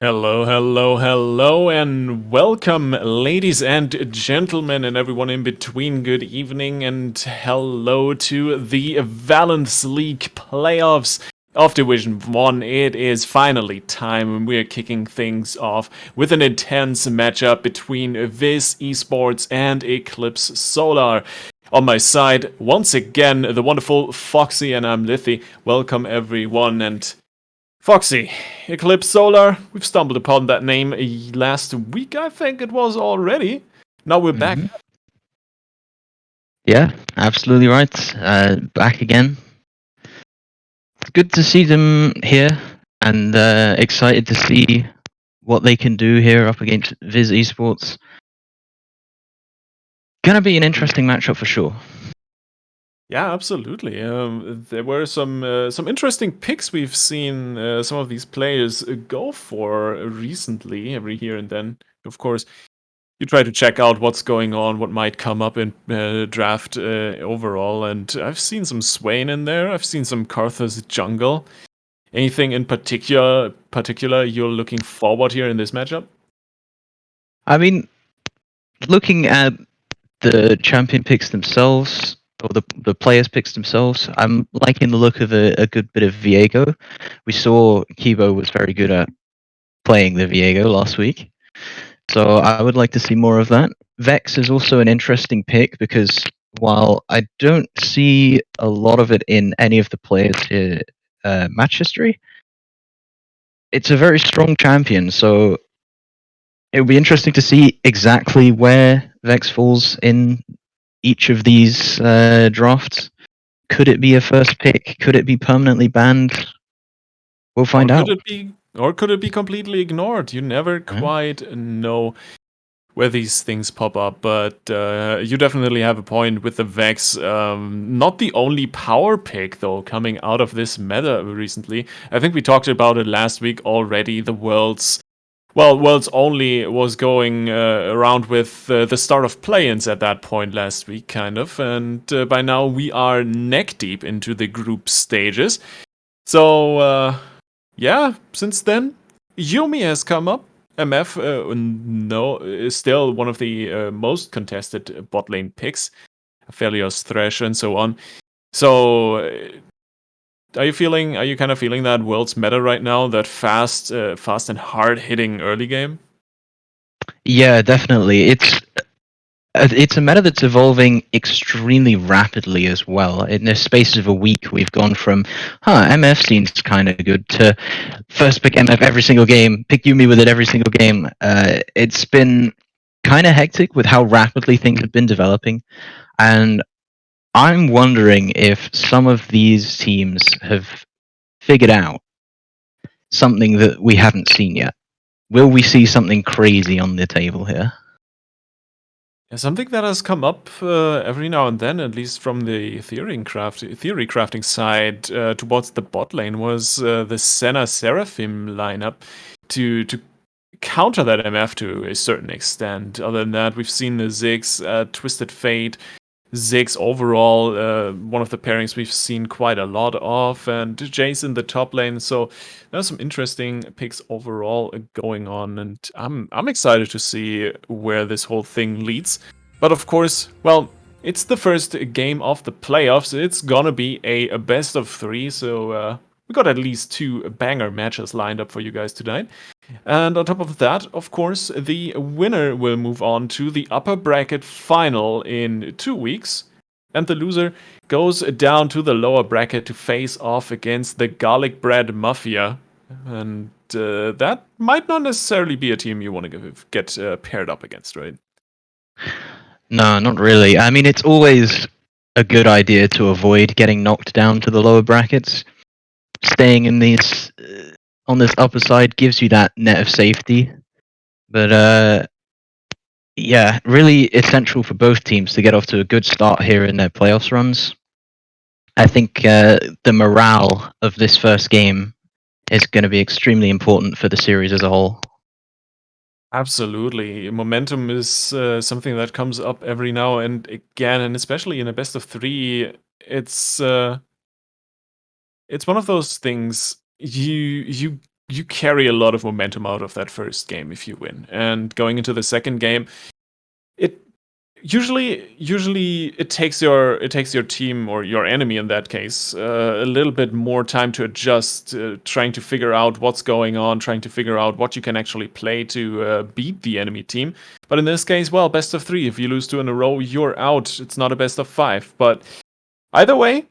Hello, hello, hello, and welcome, ladies and gentlemen, and everyone in between. Good evening, and hello to the Valence League playoffs of Division 1. It is finally time, and we're kicking things off with an intense matchup between VIS eSports and Eclipse Solar. On my side, once again, the wonderful Foxy, and I'm Liffy. Welcome, everyone, and Foxy, Eclipse Solar, we've stumbled upon that name last week, I think it was already. Now we're back. Yeah, absolutely right. Back again. It's good to see them here, and excited to see what they can do here up against VIS Esports. Gonna be an interesting matchup for sure. Yeah, absolutely. There were some interesting picks we've seen some of these players go for recently, every here and then. Of course, you try to check out what's going on, what might come up in draft overall, and I've seen some Swain in there. I've seen some Karthus Jungle. Anything in particular you're looking forward here in this matchup? I mean, looking at the champion picks themselves, or the players picks themselves, I'm liking the look of a good bit of Viego. We saw Kibo was very good at playing the Viego last week. So I would like to see more of that. Vex is also an interesting pick because while I don't see a lot of it in any of the players' match history, it's a very strong champion. So it would be interesting to see exactly where Vex falls in each of these drafts. Could it be a first pick? Could it be permanently banned? We'll Or find could out. it be or could it be completely ignored? You never quite know where these things pop up, but you definitely have a point with the Vex. Not the only power pick, though, coming out of this meta recently. I think we talked about it last week already. The Worlds Only was going around with the start of play-ins at that point last week, kind of, and by now we are neck deep into the group stages. So, yeah, since then, Yumi has come up. MF, no, is still one of the most contested bot lane picks. Aphelios, Thresh, and so on. So, are you kind of feeling that world's meta right now? That fast and hard hitting early game? Yeah, definitely. It's a meta that's evolving extremely rapidly as well. In the space of a week, we've gone from, MF seems kind of good, to first pick MF every single game, pick Yumi with it every single game. It's been kind of hectic with how rapidly things have been developing. And I'm wondering if some of these teams have figured out something that we haven't seen yet. Will we see something crazy on the table here? Yeah, something that has come up every now and then, at least from the theory crafting side, towards the bot lane, was the Senna Seraphim lineup to counter that MF to a certain extent. Other than that, we've seen the Ziggs, Twisted Fate, Ziggs overall, one of the pairings we've seen quite a lot of, and Jace in the top lane. So there's some interesting picks overall going on, and I'm excited to see where this whole thing leads. But of course, well, it's the first game of the playoffs. It's gonna be a best of 3, so we got at least 2 banger matches lined up for you guys tonight. And on top of that, of course, the winner will move on to the upper bracket final in 2 weeks. And the loser goes down to the lower bracket to face off against the Garlic Bread Mafia. And that might not necessarily be a team you want to get paired up against, right? No, not really. I mean, it's always a good idea to avoid getting knocked down to the lower brackets. Staying in these on this upper side gives you that net of safety. But yeah, really essential for both teams to get off to a good start here in their playoffs runs. I think the morale of this first game is going to be extremely important for the series as a whole. Absolutely. Momentum is something that comes up every now and again, and especially in a best of 3, it's one of those things you you carry a lot of momentum out of that first game if you win. And going into the second game, it usually it takes your team, or your enemy in that case, a little bit more time to adjust, trying to figure out what's going on, trying to figure out what you can actually play to beat the enemy team. But in this case, well, best of 3. If you lose 2 in a row, you're out. It's not a best of 5. But either way,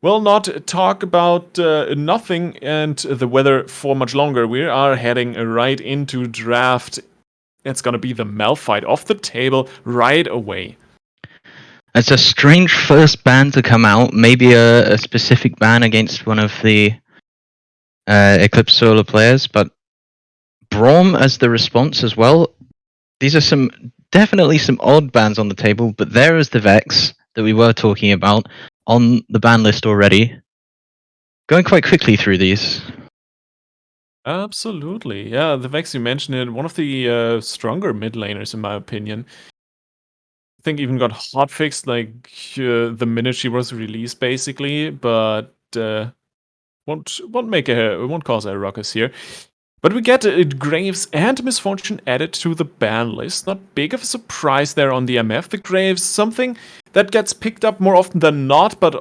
we'll not talk about nothing and the weather for much longer. We are heading right into draft. It's gonna be the Malphite off the table right away. It's a strange first ban to come out. Maybe a specific ban against one of the Eclipse solo players, but Braum as the response as well. These are definitely some odd bans on the table, but there is the Vex that we were talking about on the ban list already. Going quite quickly through these. Absolutely, yeah. The Vex, you mentioned it, one of the stronger mid laners in my opinion. I think even got hotfixed like the minute she was released, basically. But won't cause a ruckus here. But we get Graves and Misfortune added to the ban list. Not big of a surprise there on the MF. The Graves, something that gets picked up more often than not, but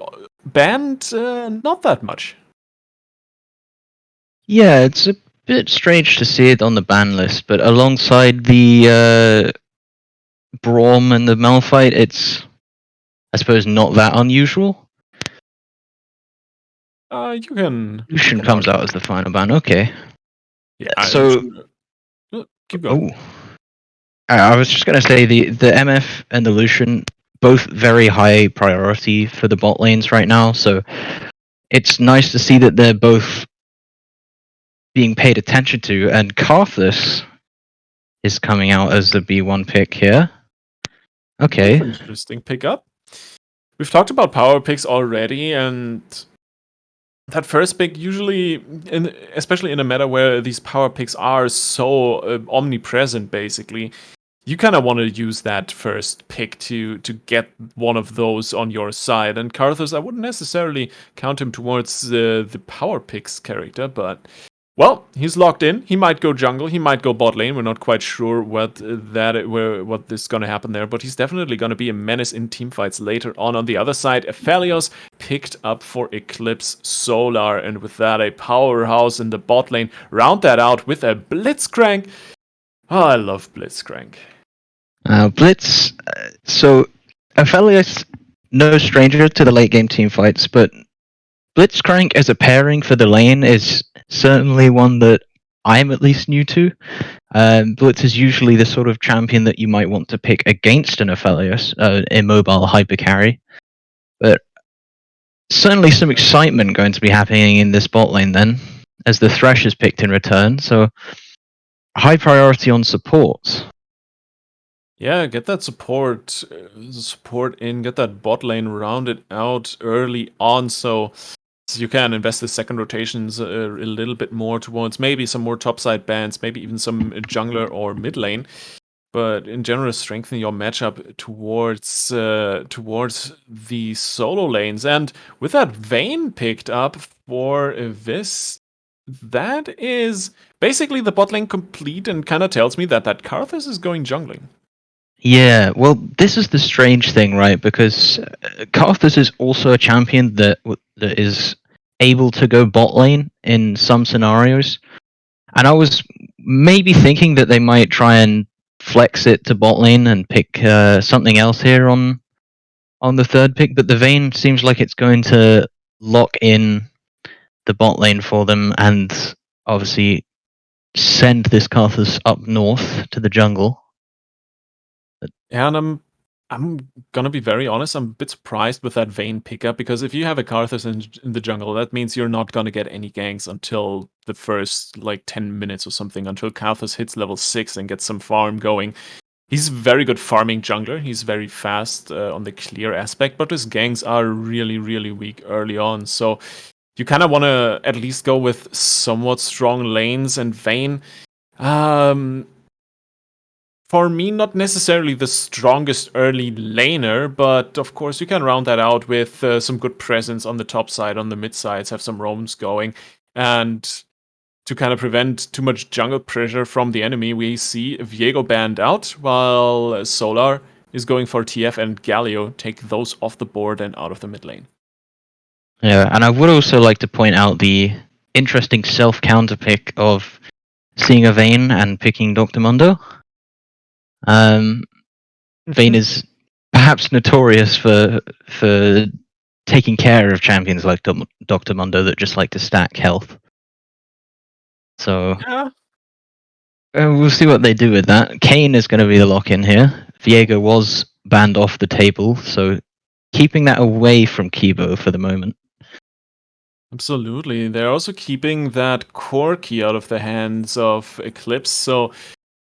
banned not that much. Yeah, it's a bit strange to see it on the ban list, but alongside the Braum and the Malphite, it's, I suppose, not that unusual. You can. Lucian comes out as the final ban. Okay. Yeah. So keep going. Oh, I was just gonna say the MF and the Lucian both very high priority for the bot lanes right now. So it's nice to see that they're both being paid attention to, and Karthus is coming out as the B1 pick here. Okay. Interesting pickup. We've talked about power picks already, and that first pick usually, especially in a meta where these power picks are so omnipresent, basically, you kind of want to use that first pick to get one of those on your side. And Karthus, I wouldn't necessarily count him towards the power picks character, but well, he's locked in. He might go jungle. He might go bot lane. We're not quite sure what is going to happen there, but he's definitely going to be a menace in teamfights later on. On the other side, Aphelios picked up for Eclipse Solar, and with that, a powerhouse in the bot lane. Round that out with a Blitzcrank. Oh, I love Blitzcrank. Blitz. So Aphelios, no stranger to the late game teamfights, but Blitzcrank as a pairing for the lane is certainly one that I'm at least new to. Blitz is usually the sort of champion that you might want to pick against an Aphelios, immobile hyper carry. But certainly some excitement going to be happening in this bot lane then, as the Thresh is picked in return. So high priority on supports. Yeah, get that support in, get that bot lane rounded out early on, so you can invest the second rotations a little bit more towards maybe some more topside bans, maybe even some jungler or mid lane. But in general, strengthen your matchup towards the solo lanes. And with that Vayne picked up for VIS, that is basically the bot lane complete, and kind of tells me that Karthus is going jungling. Yeah, well, this is the strange thing, right? Because Karthus is also a champion that is able to go bot lane in some scenarios. And I was maybe thinking that they might try and flex it to bot lane and pick something else here on the third pick, but the Vayne seems like it's going to lock in the bot lane for them and obviously send this Karthus up north to the jungle. Yeah, and I'm gonna be very honest, I'm a bit surprised with that Vayne pickup, because if you have a Karthus in the jungle, that means you're not gonna get any ganks until the first, like, 10 minutes or something, until Karthus hits level 6 and gets some farm going. He's very good farming jungler, he's very fast on the clear aspect, but his ganks are really, really weak early on, so you kind of want to at least go with somewhat strong lanes, and Vayne, for me, not necessarily the strongest early laner, but of course you can round that out with some good presence on the top side, on the mid sides, have some roams going. And to kind of prevent too much jungle pressure from the enemy, we see Viego banned out, while Solar is going for TF and Galio take those off the board and out of the mid lane. Yeah, and I would also like to point out the interesting self-counter pick of seeing a Vayne and picking Dr. Mundo. Vayne is perhaps notorious for taking care of champions like Dr. Mundo that just like to stack health. So Yeah. we'll see what they do with that. Kane is going to be the lock-in here. Viego was banned off the table, so keeping that away from Kibo for the moment. Absolutely. They're also keeping that core key out of the hands of Eclipse, so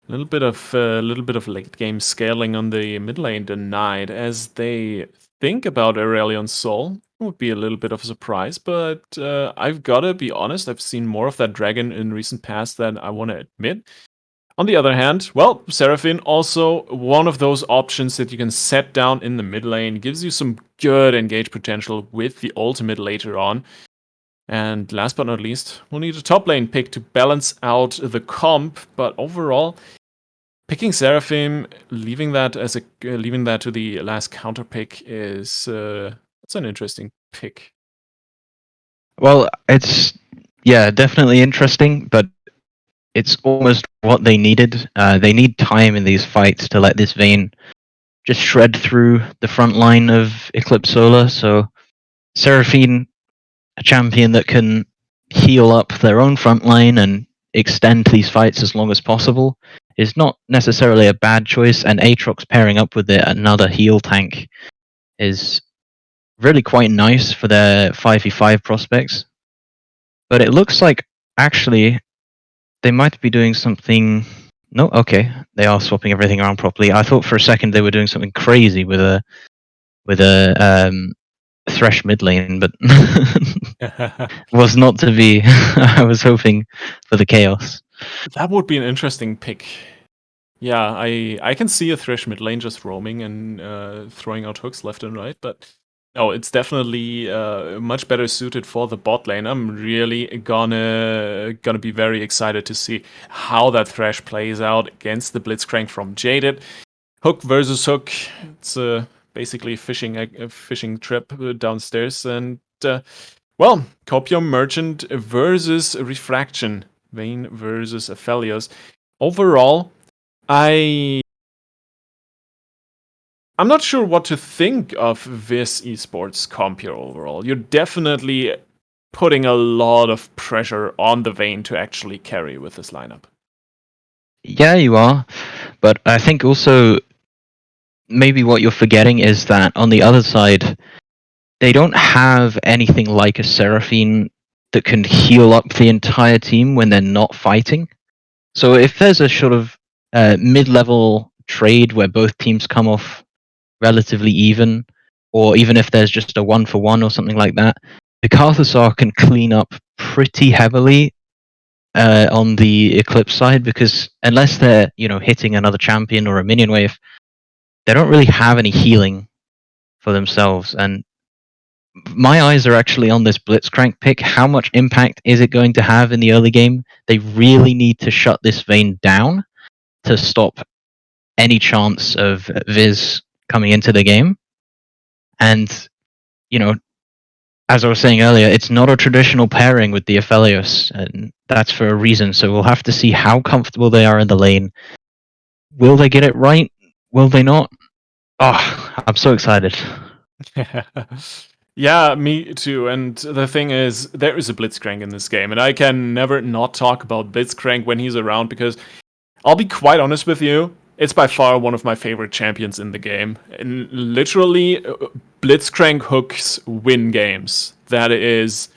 a little bit of late game scaling on the mid lane denied as they think about Aurelion Soul. It would be a little bit of a surprise, but I've gotta be honest, I've seen more of that dragon in recent past than I want to admit. On the other hand, well, Seraphine also one of those options that you can set down in the mid lane, gives you some good engage potential with the ultimate later on. And last but not least, we'll need a top lane pick to balance out the comp, but overall, picking Seraphim, leaving that to the last counter pick is that's an interesting pick. Well, it's definitely interesting, but it's almost what they needed. They need time in these fights to let this Vayne just shred through the front line of Eclipse Solar. So Seraphine, a champion that can heal up their own front line and extend these fights as long as possible, is not necessarily a bad choice. And Aatrox pairing up with it, another heal tank, is really quite nice for their 5v5 prospects. But it looks like actually they might be doing something. No, okay, they are swapping everything around properly. I thought for a second they were doing something crazy with a Thresh mid lane, but was not to be. I was hoping for the chaos. That would be an interesting pick. Yeah, I can see a Thresh mid lane just roaming and throwing out hooks left and right, but no, it's definitely much better suited for the bot lane. I'm really gonna be very excited to see how that Thresh plays out against the Blitzcrank from Jaded. Hook versus hook. It's basically a fishing trip downstairs, and well, Copium Merchant versus Refraction. Vayne versus Aphelios. Overall, I'm not sure what to think of VIS eSports comp here overall. You're definitely putting a lot of pressure on the Vayne to actually carry with this lineup. Yeah, you are, but I think also maybe what you're forgetting is that on the other side, they don't have anything like a Seraphine that can heal up the entire team when they're not fighting. So if there's a sort of mid-level trade where both teams come off relatively even, or even if there's just a 1-for-1 or something like that, the Karthusar can clean up pretty heavily on the Eclipse side, because unless they're hitting another champion or a minion wave, they don't really have any healing for themselves. And my eyes are actually on this Blitzcrank pick. How much impact is it going to have in the early game? They really need to shut this Vayne down to stop any chance of VIS coming into the game. And, as I was saying earlier, it's not a traditional pairing with the Aphelios, and that's for a reason. So we'll have to see how comfortable they are in the lane. Will they get it right? Will they not? Oh, I'm so excited. Yeah, me too. And the thing is, there is a Blitzcrank in this game, and I can never not talk about Blitzcrank when he's around, because I'll be quite honest with you, it's by far one of my favorite champions in the game. And literally, Blitzcrank hooks win games. That is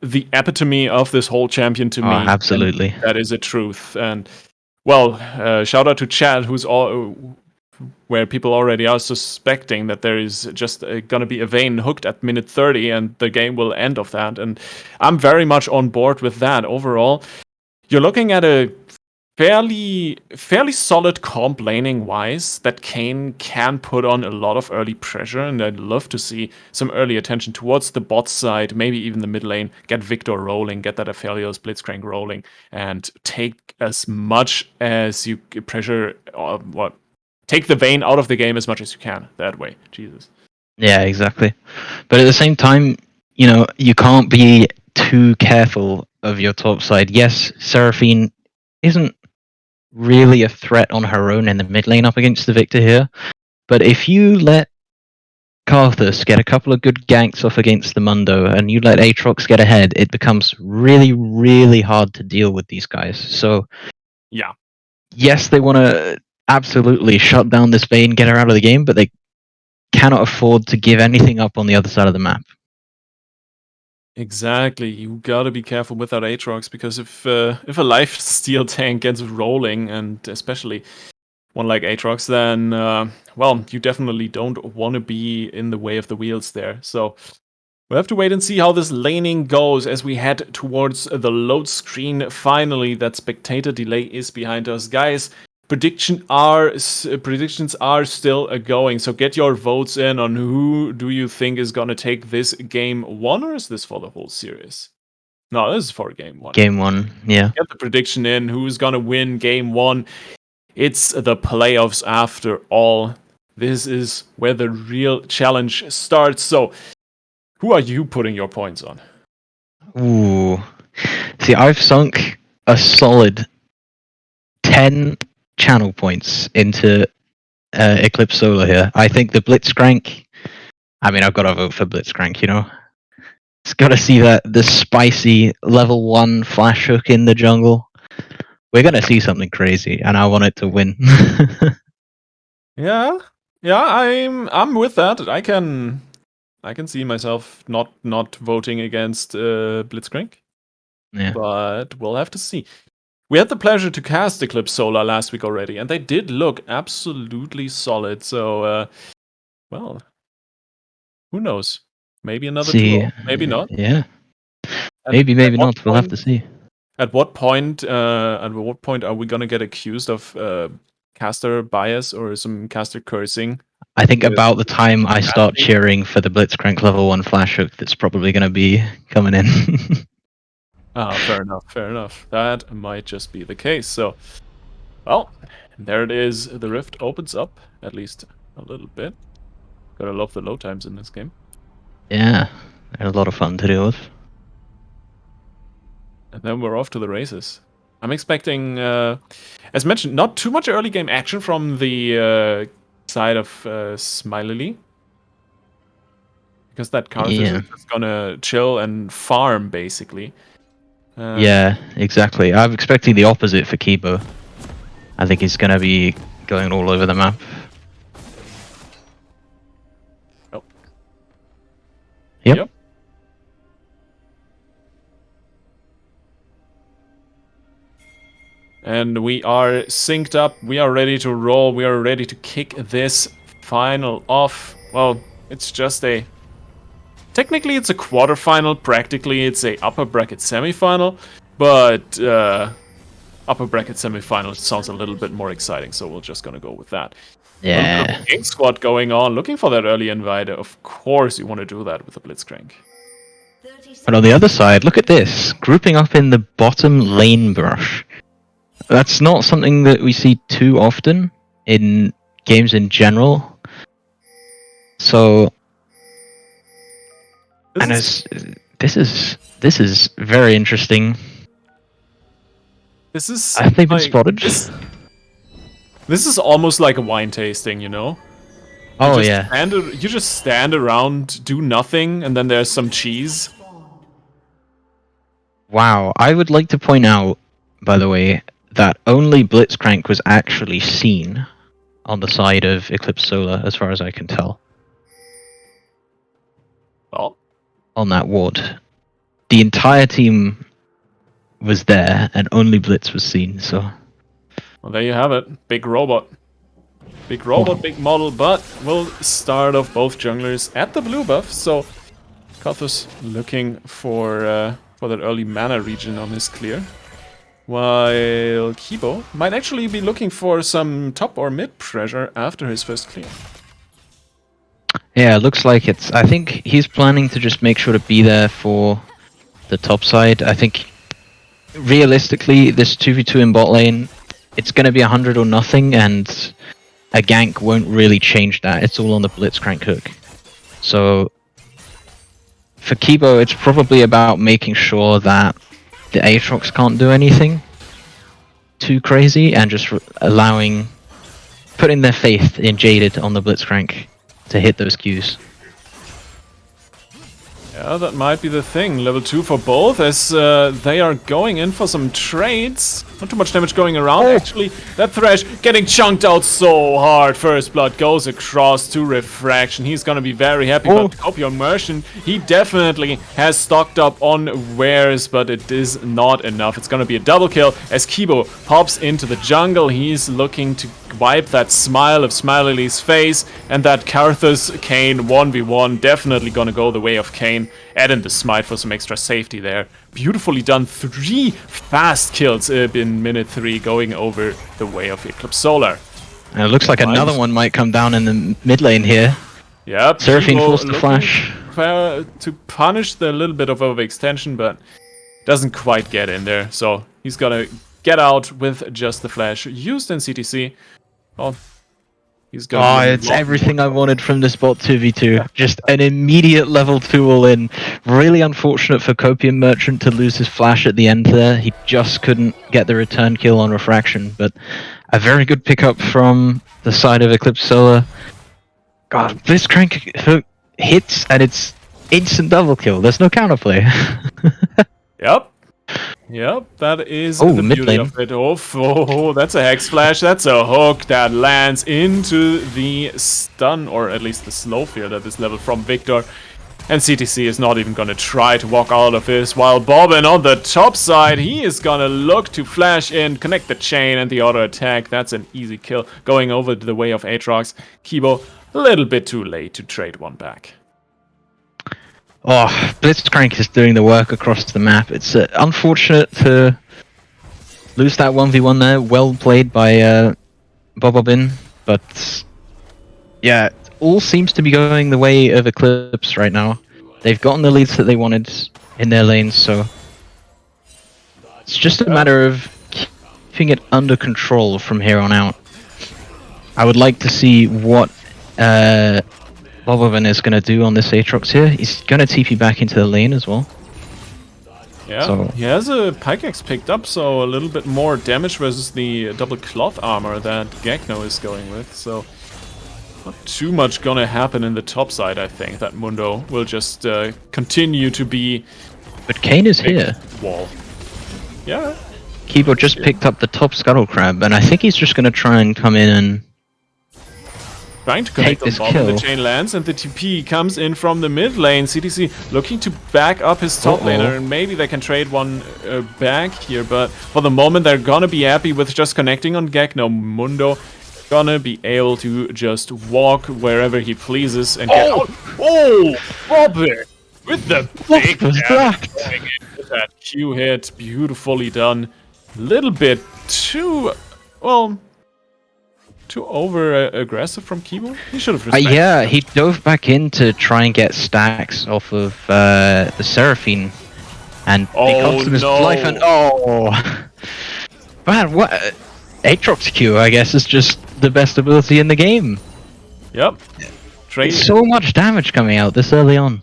the epitome of this whole champion to me. Absolutely. That is a truth. And well, shout out to Chad, where people already are suspecting that there is just gonna be a Vayne hooked at minute 30 and the game will end of that. And I'm very much on board with that overall. You're looking at a fairly solid comp laning wise that Kane can put on a lot of early pressure, and I'd love to see some early attention towards the bot side, maybe even the mid lane, get Victor rolling, get that Aphelios Blitzcrank rolling, and take as much as you pressure, take the Vayne out of the game as much as you can that way. Jesus. Yeah, exactly. But at the same time, you can't be too careful of your top side. Yes, Seraphine isn't really a threat on her own in the mid lane up against the Victor here, but if you let Karthus get a couple of good ganks off against the Mundo and you let Aatrox get ahead, it becomes really, really hard to deal with these guys. So, yeah, yes, they want to absolutely shut down this Vayne, get her out of the game, but they cannot afford to give anything up on the other side of the map. exactly. You gotta be careful with that Aatrox, because if a lifesteal tank gets rolling, and especially one like Aatrox, then well, you definitely don't want to be in the way of the wheels there. So we'll have to wait and see how this laning goes as we head towards the load screen. Finally, that spectator delay is behind us, guys. Predictions are still going, so get your votes in on who do you think is gonna take this game one, or is this for the whole series? No, this is for game one. Game one, yeah. Get the prediction in. Who's gonna win game one? It's the playoffs after all. This is where the real challenge starts. So, who are you putting your points on? Ooh. See, I've sunk a solid 10 channel points into Eclipse Solar here. I think the Blitzcrank. I mean, I've got to vote for Blitzcrank, It's got to see the spicy level 1 flash hook in the jungle. We're going to see something crazy, and I want it to win. Yeah, I'm with that. I can see myself not voting against Blitzcrank. Yeah. But we'll have to see. We had the pleasure to cast Eclipse Solar last week already, and they did look absolutely solid. So, well, who knows? Maybe another duo. Maybe not. Yeah. And Maybe not. We'll have to see. At what point are we gonna get accused of caster bias or some caster cursing? I think about the time I start cheering for the Blitzcrank level 1 flash hook, that's probably going to be coming in. Fair enough. That might just be the case. So, well, there it is. The rift opens up, at least a little bit. Gotta love the load times in this game. Yeah, they're a lot of fun to deal with. And then we're off to the races. I'm expecting, as mentioned, not too much early game action from the side of Smiley. Because that Karthus is just gonna chill and farm, basically. Yeah, exactly. I'm expecting the opposite for Kibo. I think he's going to be going all over the map. Oh. Yep. And we are synced up. We are ready to roll. We are ready to kick this final off. Well, it's just a... Technically, it's a quarterfinal. Practically, it's a upper bracket semifinal. But upper bracket semifinal sounds a little bit more exciting, so we're just gonna go with that. Yeah. Gang squad going on, looking for that early invite. Of course, you want to do that with a Blitzcrank. But on the other side, look at this. Grouping up in the bottom lane brush. That's not something that we see too often in games in general. So... This is very interesting. Have they been spotted? This is almost like a wine tasting, you know? You just stand around, do nothing, and then there's some cheese. Wow, I would like to point out, by the way, that only Blitzcrank was actually seen on the side of Eclipse Solar, as far as I can tell. Well, on that ward. The entire team was there, and only Blitz was seen, so... Well, there you have it. Big robot. Big robot, big model, but we'll start off both junglers at the blue buff, so... Karthus looking for that early mana region on his clear. while Kibo might actually be looking for some top or mid pressure after his first clear. Yeah, it looks like it's. I think he's planning to just make sure to be there for the top side. I think realistically, this 2v2 in bot lane, it's going to be 100 or nothing, and a gank won't really change that. It's all on the Blitzcrank hook. So for Kibo, it's probably about making sure that the Aatrox can't do anything too crazy and just putting their faith in Jaded on the Blitzcrank to hit those Qs. Yeah, that might be the thing. Level 2 for both, as they are going in for some trades. Not too much damage going around, actually. That Thresh getting chunked out so hard. First Blood goes across to Refraction. He's gonna be very happy, but Copion Merchant, he definitely has stocked up on wares, but it is not enough. It's gonna be a double kill as Kibo pops into the jungle. He's looking to wipe that smile of Smiley's face, and that Karthus Kayn 1v1 definitely gonna go the way of Kayn. Add in the smite for some extra safety there. Beautifully done. 3 fast kills in minute 3 going over the way of Eclipse Solar. And it looks like another one might come down in the mid lane here. Yep. Seraphine forced the flash. To punish the little bit of overextension, but doesn't quite get in there. So he's gonna get out with just the flash used in CTC. Oh, he's gonna it's everything I wanted from this bot 2v2. Just an immediate level 2 all in. Really unfortunate for Copium Merchant to lose his flash at the end there. He just couldn't get the return kill on Refraction, but a very good pickup from the side of Eclipse Solar. God, Blitzcrank hook hits and it's instant double kill. There's no counterplay. Yep, that is the beauty of it. Oh, that's a Hex Flash. That's a hook that lands into the stun, or at least the slow field at this level from Victor. And CTC is not even going to try to walk out of this, while Bobbin on the top side, he is going to look to flash in, connect the chain, and the auto attack. That's an easy kill going over the way of Aatrox. Kibo, a little bit too late to trade one back. Oh, Blitzcrank is doing the work across the map. It's unfortunate to lose that 1v1 there. Well played by Bobbin, but yeah, it all seems to be going the way of Eclipse right now. They've gotten the leads that they wanted in their lanes, so it's just a matter of keeping it under control from here on out. I would like to see what Bobbin is going to do on this Aatrox here. He's going to TP back into the lane as well. Yeah, so he has a pickaxe picked up, so a little bit more damage versus the double cloth armor that Gagno is going with. So not too much gonna happen in the top side, I think. That Mundo will just continue to be... But Kayn is here. Wall. Yeah. Kibo just picked up the top Scuttle Crab, and I think he's just going to try and come in and trying to connect on Bob, the chain lands, and the TP comes in from the mid lane. CTC looking to back up his top laner, and maybe they can trade one back here, but for the moment they're gonna be happy with just connecting on Gagno. Mundo gonna be able to just walk wherever he pleases and get out. Oh, Robin! With the big damage going in with that Q hit, beautifully done. Little bit too, well, too over-aggressive from Kibo? He should have respected yeah, he dove back in to try and get stacks off of the Seraphine. And because of his life and man, what? Aatrox Q, I guess, is just the best ability in the game. Yep. So much damage coming out this early on.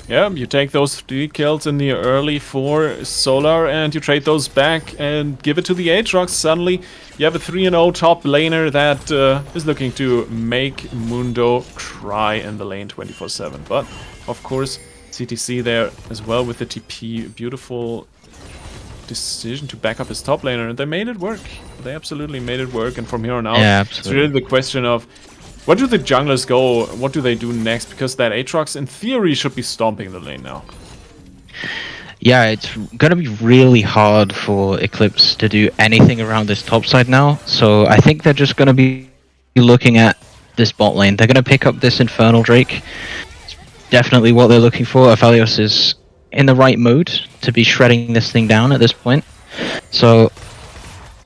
Yeah, you take those 3 kills in the early for Solar and you trade those back and give it to the Aatrox. Suddenly, you have a 3-0 top laner that is looking to make Mundo cry in the lane 24/7. But, of course, CTC there as well with the TP. Beautiful decision to back up his top laner, and they made it work. They absolutely made it work, and from here on out, it's really the question of where do the junglers go? What do they do next? Because that Aatrox, in theory, should be stomping the lane now. Yeah, it's gonna be really hard for Eclipse to do anything around this top side now. So I think they're just gonna be looking at this bot lane. They're gonna pick up this Infernal Drake. It's definitely what they're looking for. Aphelios is in the right mode to be shredding this thing down at this point. So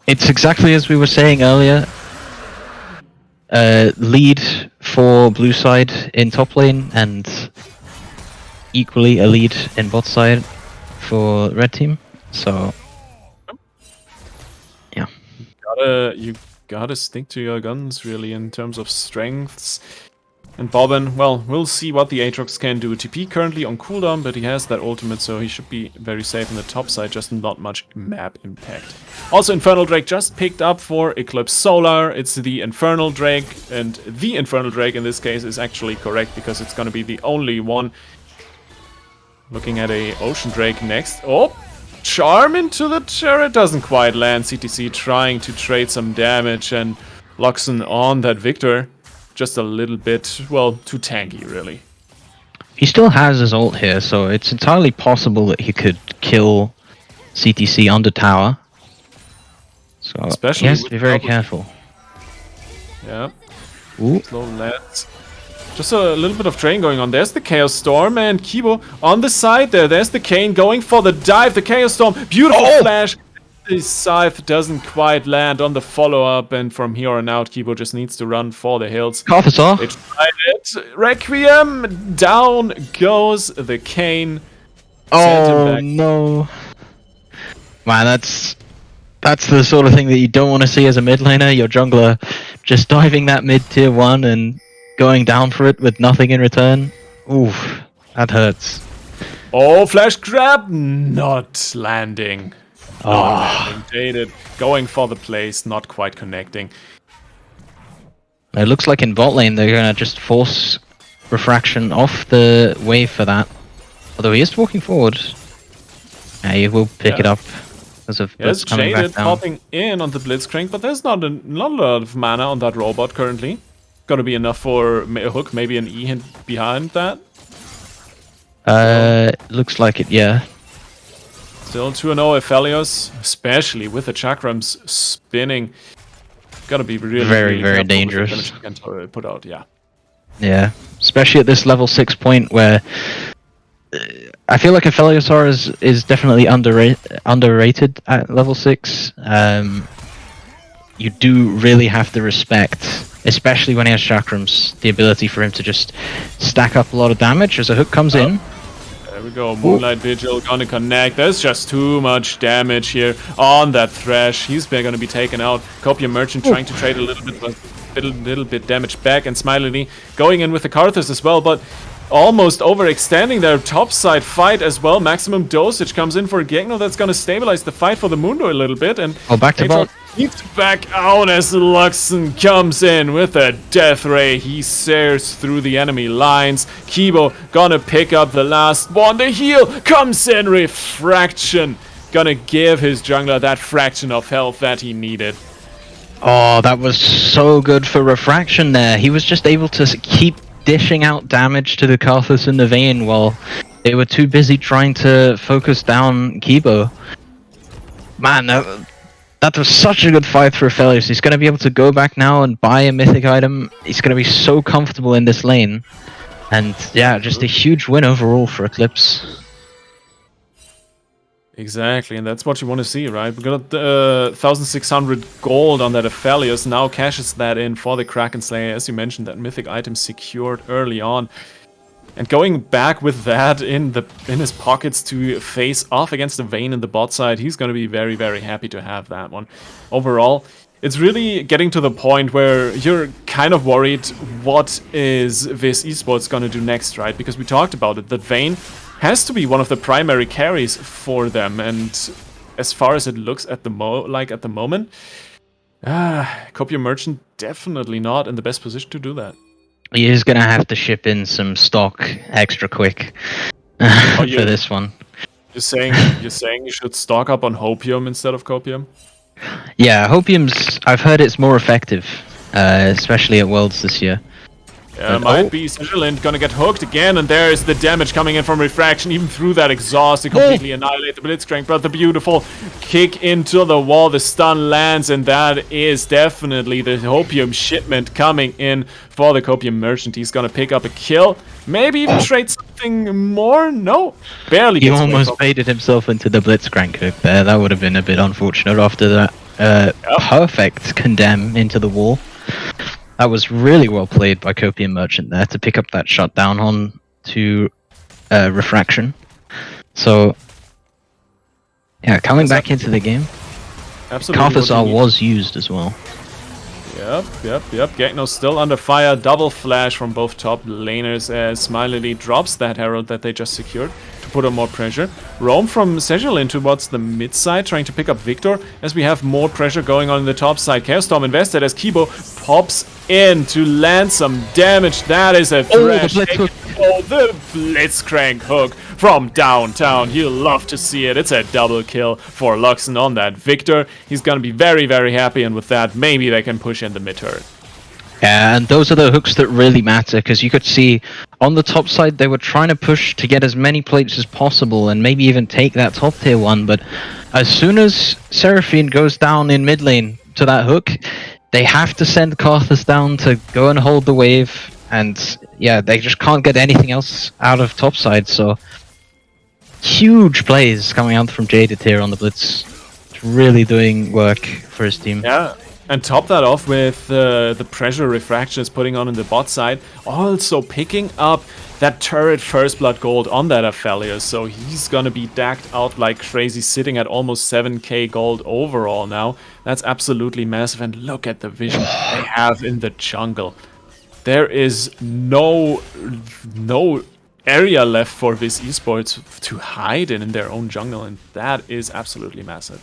It's exactly as we were saying earlier. Lead for blue side in top lane, and equally a lead in bot side for red team. So, yeah. You gotta stick to your guns, really, in terms of strengths. And Bobbin, well, we'll see what the Aatrox can do. TP currently on cooldown, but he has that ultimate, so he should be very safe on the top side, just not much map impact. Also, Infernal Drake just picked up for Eclipse Solar. It's the Infernal Drake, and the Infernal Drake in this case is actually correct, because it's gonna be the only one. Looking at a Ocean Drake next. Oh! Charm into the turret doesn't quite land. CTC trying to trade some damage, and Luxon on that Victor. Just a little bit, well, too tanky, really. He still has his ult here, so it's entirely possible that he could kill CTC under tower. So Especially he has to be very careful. Yeah. Ooh. Slow lands. Just a little bit of train going on. There's the Chaos Storm, and Kibo on the side there. There's the Kane going for the dive. The Chaos Storm, beautiful flash. The Scythe doesn't quite land on the follow-up, and from here on out, Kibo just needs to run for the hills. Officer. They tried it. Requiem, down goes the Kane. Oh no. Man, that's the sort of thing that you don't want to see as a mid laner. Your jungler just diving that mid tier 1 and going down for it with nothing in return. Oof, that hurts. Oh, flash grab, not landing. Oh. Dated, going for the place, not quite connecting. It looks like in bot lane they're gonna just force refraction off the wave for that. Although he is walking forward. Yeah, he will pick it up because of Blitz coming back down. Popping in on the Blitzcrank, but there's not a lot of mana on that robot currently. Gonna be enough for a hook, maybe an E hint behind that. Looks like it, yeah. Still 2-0 Aphelios, especially with the chakrams spinning. Gotta be really, very dangerous. Damage you can put out, yeah. Yeah, especially at this level 6 point where I feel like Aphelios is definitely underrated at level 6. You do really have to respect, especially when he has chakrams, the ability for him to just stack up a lot of damage as a hook comes in. There we go, Moonlight Vigil gonna connect. There's just too much damage here on that Thresh. He's gonna be taken out. Copium Merchant trying to trade a little bit damage back, and Smiley going in with the Karthus as well, but almost overextending their topside fight as well. Maximum dosage comes in for Gegno. That's gonna stabilize the fight for the Mundo a little bit, and back to bot. Needs to back out as Luxon comes in with a death ray. He sears through the enemy lines. Kibo gonna pick up the last one. The heal comes in. Refraction gonna give his jungler that fraction of health that he needed. Oh, that was so good for refraction there. He was just able to keep dishing out damage to the Karthus and the Vayne while they were too busy trying to focus down Kibo. Man, that was such a good fight for Aphelios. He's going to be able to go back now and buy a mythic item. He's going to be so comfortable in this lane. And yeah, just a huge win overall for Eclipse. Exactly, and that's what you want to see, right? We got 1,600 gold on that Aphelios, now cashes that in for the Kraken Slayer. As you mentioned, that mythic item secured early on. And going back with that in his pockets to face off against the Vayne in the bot side, he's going to be very, very happy to have that one. Overall, it's really getting to the point where you're kind of worried what is VIS eSports going to do next, right? Because we talked about it, that Vayne has to be one of the primary carries for them, and as far as it looks at the moment, Copium Merchant definitely not in the best position to do that. He is gonna have to ship in some stock extra quick for this one. You're saying you should stock up on Hopium instead of Copium? Yeah, Hopium's. I've heard it's more effective, especially at Worlds this year. Yeah, might be. Sigilint gonna get hooked again, and there is the damage coming in from Refraction, even through that exhaust to completely annihilate the Blitzcrank. But the beautiful kick into the wall, the stun lands, and that is definitely the Hopium shipment coming in for the Copium Merchant. He's gonna pick up a kill, maybe even trade something more. No, barely. He almost baited himself into the Blitzcrank hook there. That would have been a bit unfortunate after that. Perfect condemn into the wall. That was really well played by Copium Merchant there to pick up that shutdown on to Refraction. So, yeah, coming back into the game. Absolutely. Karthasar was used as well. Yep. Gagno's still under fire. Double flash from both top laners as Smiley drops that Herald that they just secured to put on more pressure. Roam from Sejulin towards the mid side, trying to pick up Victor as we have more pressure going on in the top side. Chaos Storm invested as Kibo pops in to land some damage. That is a thresh. The Blitzcrank hook from downtown. You'll love to see it. It's a double kill for Luxon on that Victor. He's gonna be very, very happy, and with that, maybe they can push in the mid turret. Yeah, and those are the hooks that really matter, because you could see on the top side they were trying to push to get as many plates as possible and maybe even take that top tier one, but as soon as Seraphine goes down in mid lane to that hook, they have to send Karthus down to go and hold the wave, and yeah, they just can't get anything else out of topside, so huge plays coming out from Jaded here on the Blitz. It's really doing work for his team. Yeah, and top that off with the pressure Refraction is putting on in the bot side, also picking up that turret First Blood Gold on that Aphelios, so he's gonna be dacked out like crazy, sitting at almost 7k gold overall now. That's absolutely massive, and look at the vision they have in the jungle. There is no area left for VIS eSports to hide in their own jungle, and that is absolutely massive.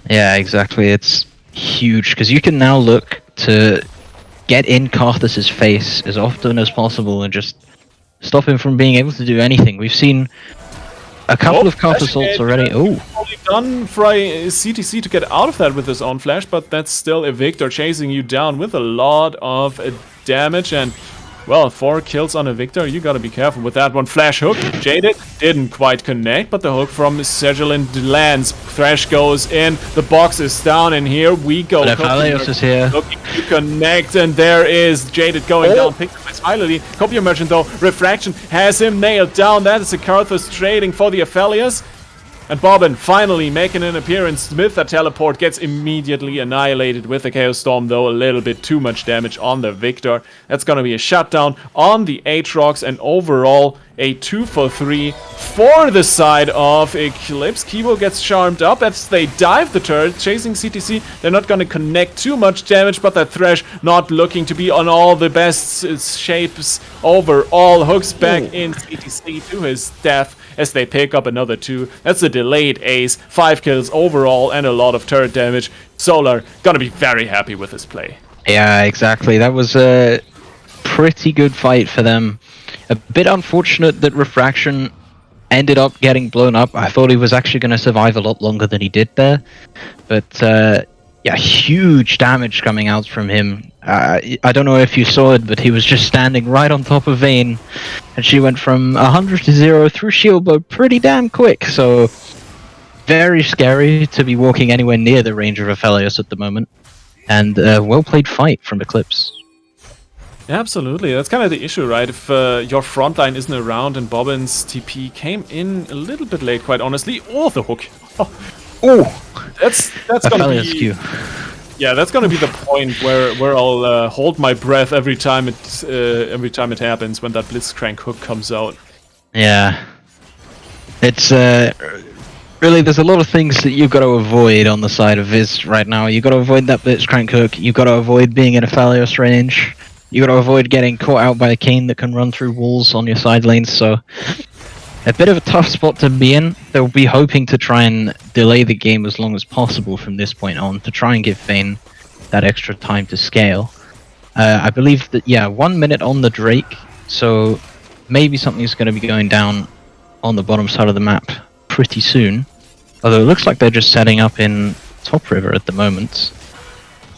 Yeah, exactly. It's huge, because you can now look to get in Karthus's face as often as possible and just stop him from being able to do anything. We've seen a couple of Karthus ults already. Probably done for CTC to get out of that with his own flash, but that's still a Victor chasing you down with a lot of damage, and well, 4 kills on a Victor. You gotta be careful with that one. Flash hook. Jaded didn't quite connect, but the hook from Sejulin lands. Thresh goes in. The box is down, and here we go. Aphelios is here. Looking to connect, and there is Jaded going down. Picked up by Smiley. Copium Merchant, though. Refraction has him nailed down. That is a Karthus trading for the Aphelios. And Bobbin finally making an appearance with a teleport, gets immediately annihilated with the Chaos Storm, though a little bit too much damage on the Victor. That's gonna be a shutdown on the Aatrox, and overall a 2 for 3 for the side of Eclipse. Kibo gets charmed up as they dive the turret, chasing CTC. They're not gonna connect too much damage, but that Thresh not looking to be on all the best shapes overall. Hooks back in CTC to his death as they pick up another 2. That's a delayed ace, 5 kills overall, and a lot of turret damage. Solar gonna be very happy with his play. Yeah, exactly. That was a pretty good fight for them. A bit unfortunate that Refraction ended up getting blown up. I thought he was actually going to survive a lot longer than he did there. But yeah, huge damage coming out from him. I don't know if you saw it, but he was just standing right on top of Vayne, and she went from 100 to 0 through shield mode pretty damn quick. So very scary to be walking anywhere near the range of Aphelios at the moment. And well played fight from Eclipse. Yeah, absolutely. That's kind of the issue, right? If your front line isn't around and Bobbin's TP came in a little bit late, quite honestly. Oh, the hook. Oh, that's gonna be. Skew. Yeah, that's gonna be the point where I'll hold my breath every time it happens, when that Blitzcrank hook comes out. Yeah, it's really, there's a lot of things that you've got to avoid on the side of VIS right now. You've got to avoid that Blitzcrank hook. You've got to avoid being in Aphelios range. You got to avoid getting caught out by a Kayn that can run through walls on your side lanes, so a bit of a tough spot to be in. They'll be hoping to try and delay the game as long as possible from this point on, to try and give Vayne that extra time to scale. I believe that, yeah, 1 minute on the Drake, so maybe something's going to be going down on the bottom side of the map pretty soon. Although it looks like they're just setting up in top river at the moment.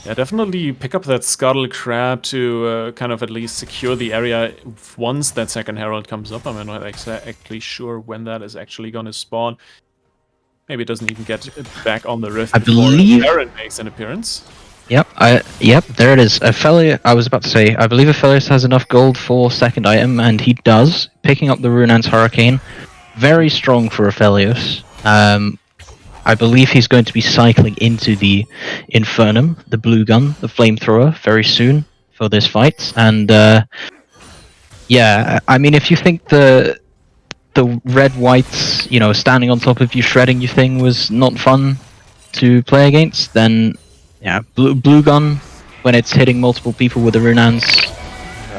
Yeah, definitely pick up that Scuttle Crab to kind of at least secure the area once that second Herald comes up. I'm not exactly sure when that is actually going to spawn. Maybe it doesn't even get back on the rift before Baron makes an appearance. Yep, there it is. I was about to say, I believe Aphelios has enough gold for second item, and he does. Picking up the Runaan's Hurricane. Very strong for Aphelios. I believe he's going to be cycling into the Infernum, the blue gun, the flamethrower, very soon for this fight. And yeah, I mean, if you think the red whites, standing on top of you, shredding you thing was not fun to play against, then yeah, blue gun when it's hitting multiple people with the Runans.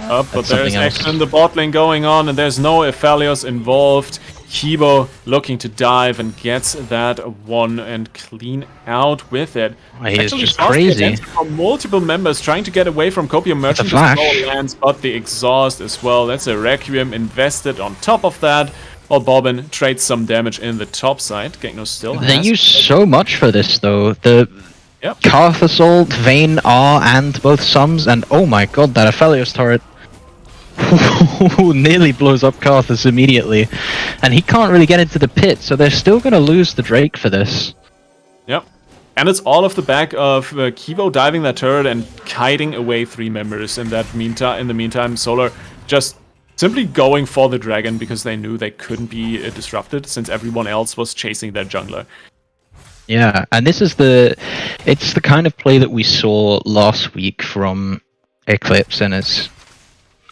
But there's action in the bot lane going on, and there's no Aphelios involved. Kibo looking to dive and gets that one and clean out with it. He is just crazy. From multiple members trying to get away from Copium Merchant lands, but the exhaust as well. That's a Requiem invested on top of that. While Bobbin trades some damage in the top side. Gekno still has... They use so much for this though. The Karth Assault, Vayne, R, and both Sums, and oh my god, that Aphelios turret nearly blows up Karthus immediately. And he can't really get into the pit, so they're still going to lose the Drake for this. Yep. And it's all off the back of Kibo diving that turret and kiting away 3 members in the meantime. Solar just simply going for the dragon because they knew they couldn't be disrupted since everyone else was chasing their jungler. Yeah, and this is it's the kind of play that we saw last week from Eclipse, and it's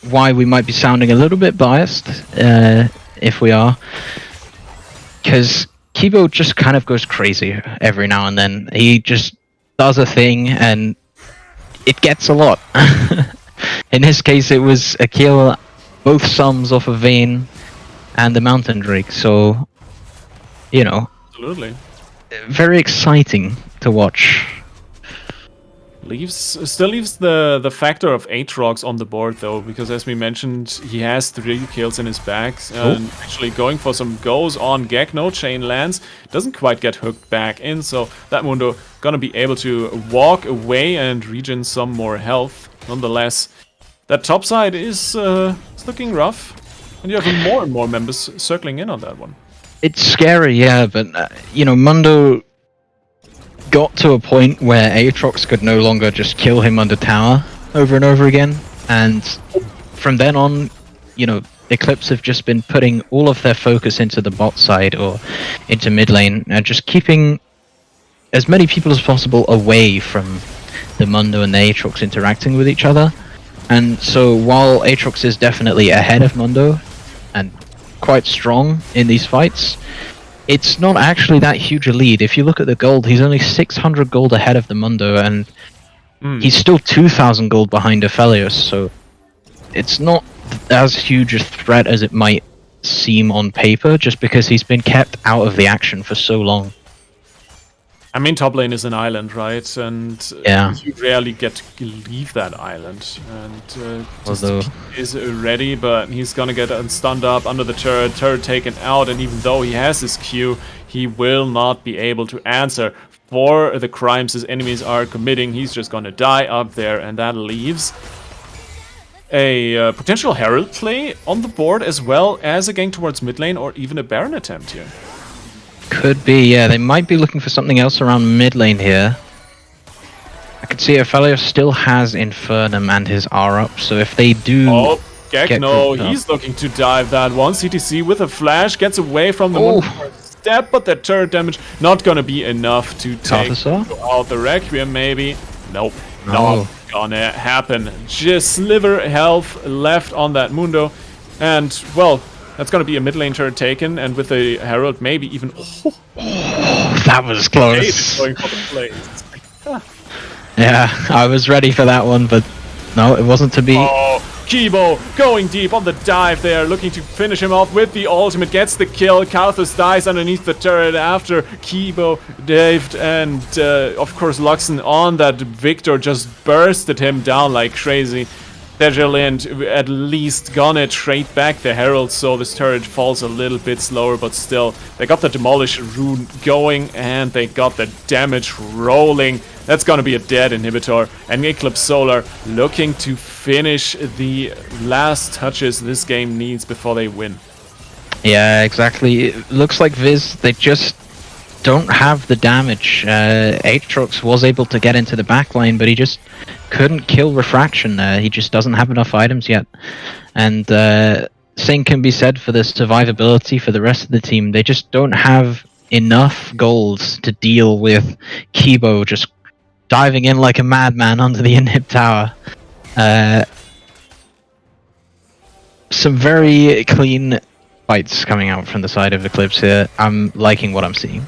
why we might be sounding a little bit biased, if we are. Because Kibo just kind of goes crazy every now and then. He just does a thing, and it gets a lot. In this case, it was a kill, both Sums off of Vayne and the Mountain Drake, so, Absolutely. Very exciting to watch. Still leaves the factor of Aatrox on the board though, because as we mentioned, he has 3 kills in his bag, and actually going for some goes on Gekno, chain lands, doesn't quite get hooked back in, so that Mundo gonna be able to walk away and regen some more health. Nonetheless, that top side is looking rough, and you have more and more members circling in on that one. It's scary, yeah, but Mundo got to a point where Aatrox could no longer just kill him under tower over and over again, and from then on, Eclipse have just been putting all of their focus into the bot side or into mid lane, and just keeping as many people as possible away from the Mundo and the Aatrox interacting with each other. And so while Aatrox is definitely ahead of Mundo and quite strong in these fights, it's not actually that huge a lead. If you look at the gold, he's only 600 gold ahead of the Mundo, and he's still 2,000 gold behind Aphelios, so it's not as huge a threat as it might seem on paper, just because he's been kept out of the action for so long. I mean, top lane is an island, right? And you rarely get to leave that island. And is ready, but he's gonna get stunned up under the turret taken out, and even though he has his Q, he will not be able to answer for the crimes his enemies are committing. He's just gonna die up there, and that leaves a potential Herald play on the board, as well as a gank towards mid lane, or even a Baron attempt here. Could be, yeah. They might be looking for something else around mid lane here. I can see Aphelios still has Infernum and his R up, so if they do... Oh, Gekno, he's looking to dive that one. CTC with a flash, gets away from the one step, but that turret damage not gonna be enough to take out the Requiem, maybe. Nope, not gonna happen. Just sliver health left on that Mundo, and, well... That's going to be a mid lane turret taken, and with a Herald, maybe even... that was close. Going for the plays. Yeah, I was ready for that one, but no, it wasn't to be. Oh, Kibo going deep on the dive there, looking to finish him off with the ultimate, gets the kill. Karthus dies underneath the turret after Kibo dived, and of course Luxon on that Victor just bursted him down like crazy. Degerland at least gonna trade back the Herald, so this turret falls a little bit slower, but still, they got the Demolish rune going, and they got the damage rolling. That's gonna be a dead inhibitor, and Eclipse Solar looking to finish the last touches this game needs before they win. Yeah, exactly. It looks like VIS, they just don't have the damage. Aatrox was able to get into the backline, but he just couldn't kill Refraction there. He just doesn't have enough items yet. And same can be said for the survivability for the rest of the team. They just don't have enough gold to deal with Kibo just diving in like a madman under the inhib tower. Some very clean fights coming out from the side of Eclipse here. I'm liking what I'm seeing.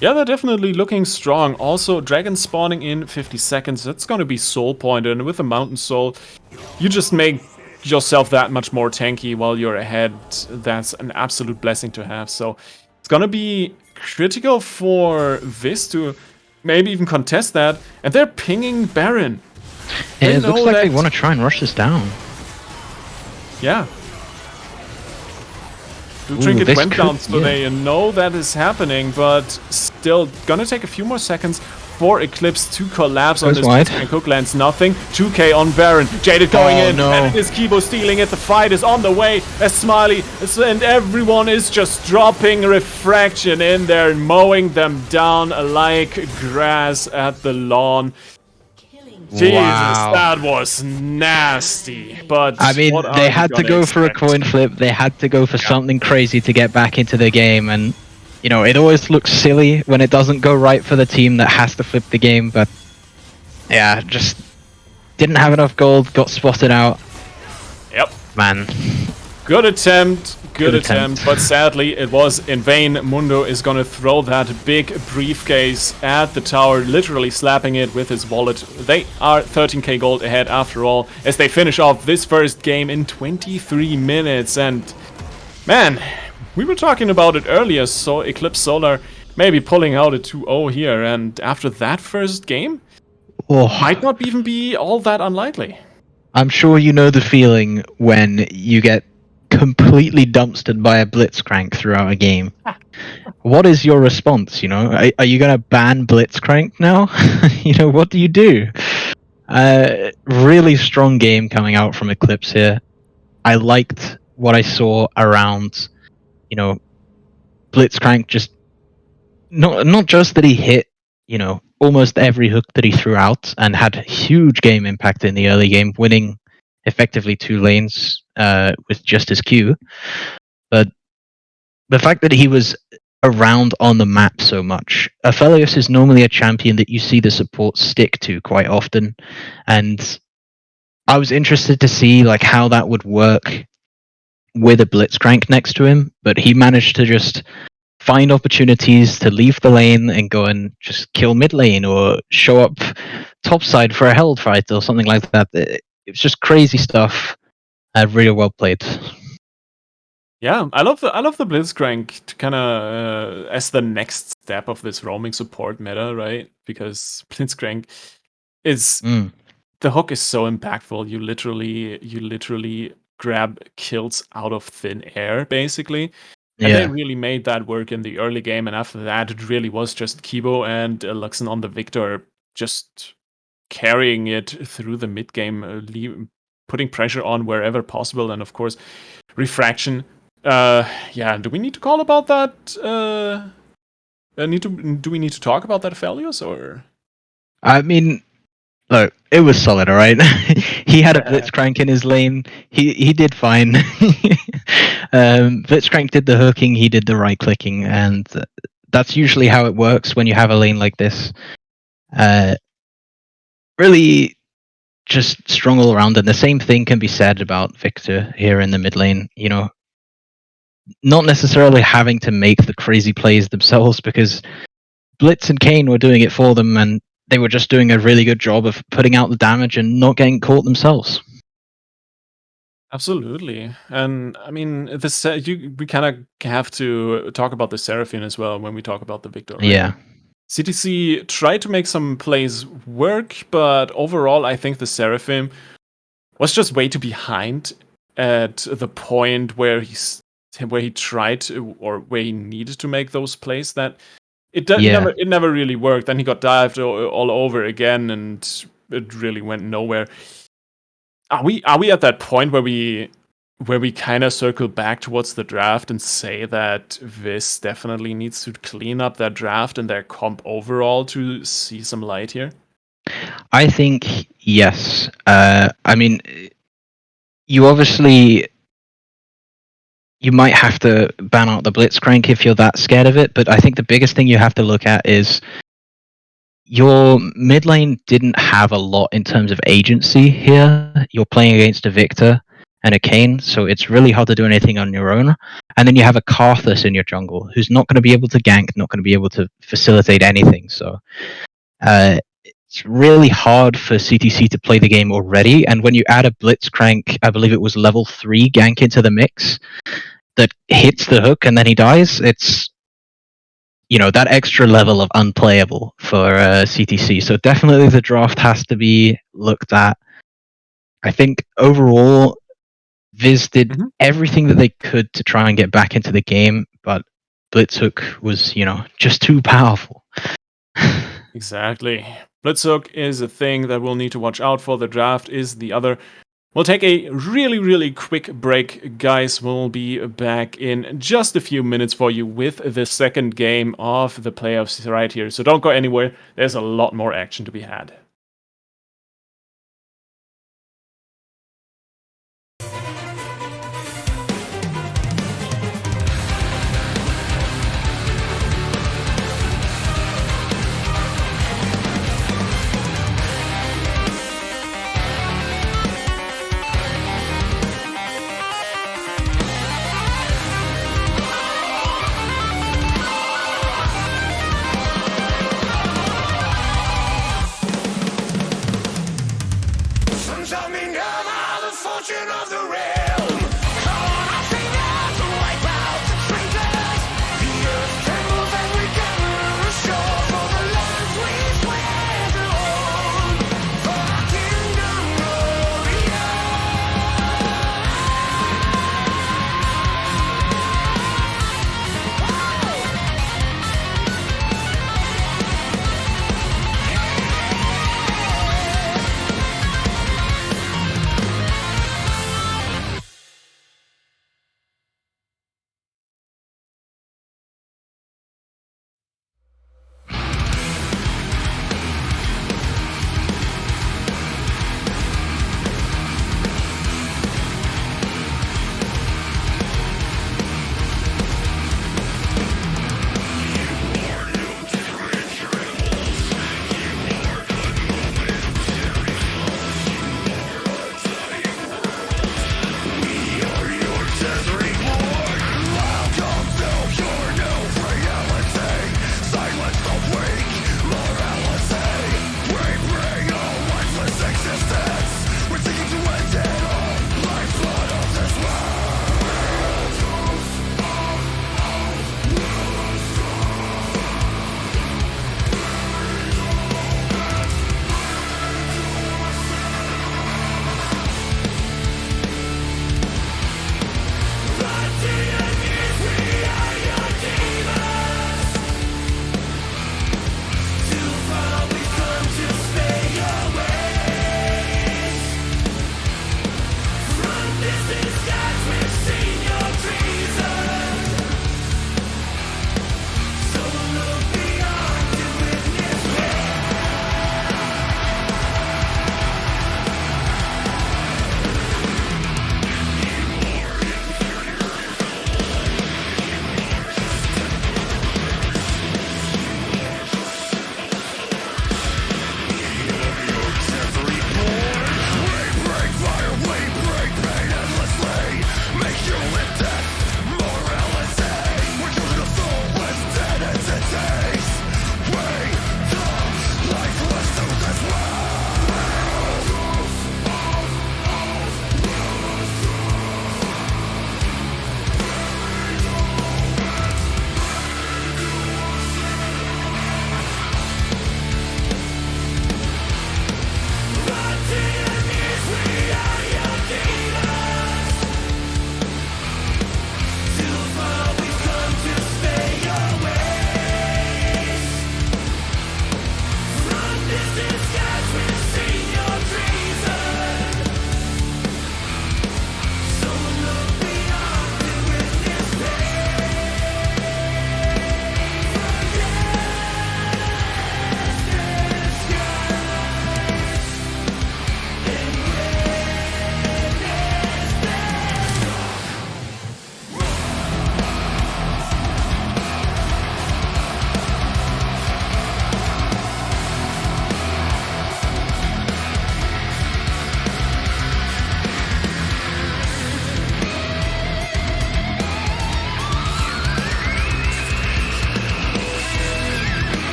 Yeah, they're definitely looking strong. Also, dragon spawning in 50 seconds. That's going to be soul pointed, and with the mountain soul, you just make yourself that much more tanky while you're ahead. That's an absolute blessing to have. So it's going to be critical for VIS to maybe even contest that. And they're pinging Baron. It looks like they want to try and rush this down. Yeah. The trinket went down, so they know that is happening, but still gonna take a few more seconds for Eclipse to collapse on this. And Cook lands nothing. 2k on Baron. Jaded going in, and it is Kibo stealing it. The fight is on the way as Smiley and everyone is just dropping refraction in there, mowing them down like grass at the lawn. Jesus, that was nasty. But I mean, they had to go for a coin flip. They had to go for something crazy to get back into the game. And, you know, it always looks silly when it doesn't go right for the team that has to flip the game. But, yeah, just didn't have enough gold, got spotted out. Yep. Man. Good attempt. Good attempt, but sadly it was in vain. Mundo is gonna throw that big briefcase at the tower, literally slapping it with his wallet. They are 13k gold ahead after all, as they finish off this first game in 23 minutes. And man, we were talking about it earlier, so Eclipse Solar maybe pulling out a 2-0 here, and after that first game, might not even be all that unlikely. I'm sure you know the feeling when you get completely dumpstered by a Blitzcrank throughout a game. What is your response? You know, are you gonna ban Blitzcrank now? You know, what do you do? Really strong game coming out from Eclipse here. I liked what I saw around, you know, Blitzcrank. Just not just that he hit, you know, almost every hook that he threw out and had huge game impact in the early game, winning effectively 2 lanes with just his Q, but the fact that he was around on the map so much. Aphelios is normally a champion that you see the support stick to quite often, and I was interested to see like how that would work with a Blitzcrank next to him, but he managed to just find opportunities to leave the lane and go and just kill mid lane or show up topside for a held fight or something like that. It was just crazy stuff. Really well played. Yeah, I love the Blitzcrank to kind of as the next step of this roaming support meta, right? Because Blitzcrank is the hook is so impactful. You literally grab kills out of thin air, basically. And they really made that work in the early game, and after that, it really was just Kibo and Luxon on the Victor just carrying it through the mid game, putting pressure on wherever possible, and of course, refraction. Yeah, do we need to call about that? Do we need to talk about that Aphelios, or? I mean, look, it was solid, all right. He had a Blitzcrank in his lane. He did fine. Blitzcrank did the hooking. He did the right clicking, and that's usually how it works when you have a lane like this. Really, just strong all around, and the same thing can be said about Victor here in the mid lane. You know, not necessarily having to make the crazy plays themselves, because Blitz and Kane were doing it for them, and they were just doing a really good job of putting out the damage and not getting caught themselves. Absolutely, and I mean, we kind of have to talk about the Seraphine as well when we talk about the Victor. Right? Yeah. CTC tried to make some plays work, but overall, I think the Seraphim was just way too behind at the point where he tried to, or where he needed to make those plays. That it never really worked. Then he got dived all over again, and it really went nowhere. Are we at that point where we kind of circle back towards the draft and say that VIS definitely needs to clean up their draft and their comp overall to see some light here? I think yes. I mean, you obviously you might have to ban out the Blitzcrank if you're that scared of it. But I think the biggest thing you have to look at is your mid lane didn't have a lot in terms of agency here. You're playing against a Victor and a Kayn, so it's really hard to do anything on your own. And then you have a Karthus in your jungle, who's not going to be able to gank, not going to be able to facilitate anything. So it's really hard for CTC to play the game already. And when you add a Blitzcrank, I believe it was level 3 gank into the mix, that hits the hook and then he dies, it's that extra level of unplayable for CTC. So definitely the draft has to be looked at. I think overall, VIS did everything that they could to try and get back into the game, but Blitzhook was, just too powerful. Exactly. Blitzhook is a thing that we'll need to watch out for. The draft is the other. We'll take a really, really quick break, guys. We'll be back in just a few minutes for you with the second game of the playoffs right here. So don't go anywhere. There's a lot more action to be had.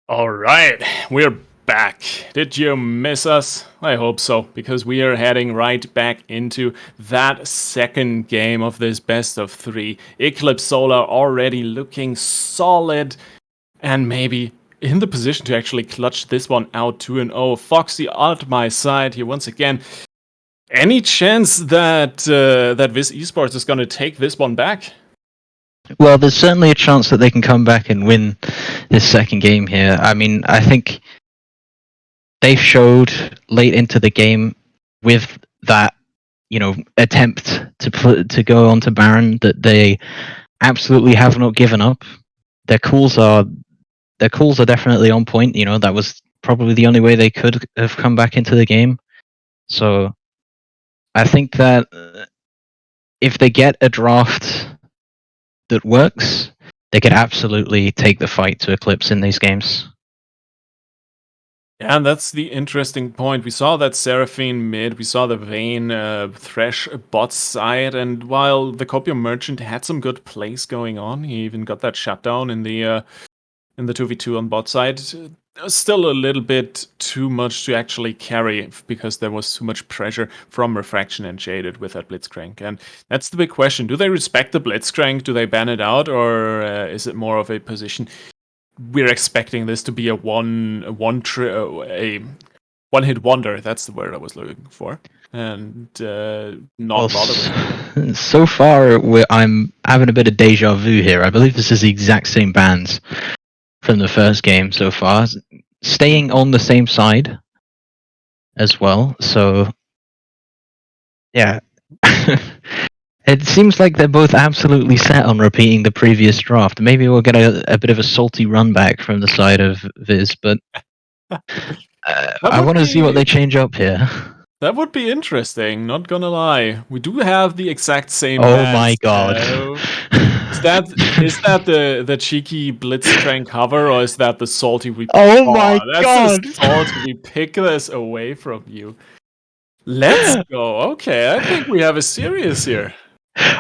All right, we're back. Did you miss us? I hope so, because we are heading right back into that second game of this best of three. Eclipse Solar already looking solid and maybe in the position to actually clutch this one out 2-0. Foxy at my side here once again. Any chance that that VIS eSports is going to take this one back? Well, there's certainly a chance that they can come back and win this second game here. I mean, I think they showed late into the game with that, attempt to go onto Baron that they absolutely have not given up. Their calls are definitely on point. That was probably the only way they could have come back into the game. So I think that if they get a draft that works, they could absolutely take the fight to Eclipse in these games. Yeah, and that's the interesting point. We saw that Seraphine mid, we saw the Vayne Thresh bot side, and while the Copium Merchant had some good plays going on, he even got that shutdown in the 2v2 on bot side. Still a little bit too much to actually carry because there was too much pressure from Refraction and Jaded with that Blitzcrank. And that's the big question. Do they respect the Blitzcrank? Do they ban it out? Or is it more of a position? We're expecting this to be a one-hit wonder. That's the word I was looking for. And not bothering. So far, I'm having a bit of deja vu here. I believe this is the exact same bands from the first game so far, staying on the same side as well. So, yeah. It seems like they're both absolutely set on repeating the previous draft. Maybe we'll get a bit of a salty run back from the side of VIS, but I want to see what they change up here. That would be interesting, not gonna lie. We do have the exact same Oh my god. Is that the cheeky Blitzcrank cover, or is that the salty we my that's god! the salty we pick this away from you. Let's go. Okay, I think we have a series here.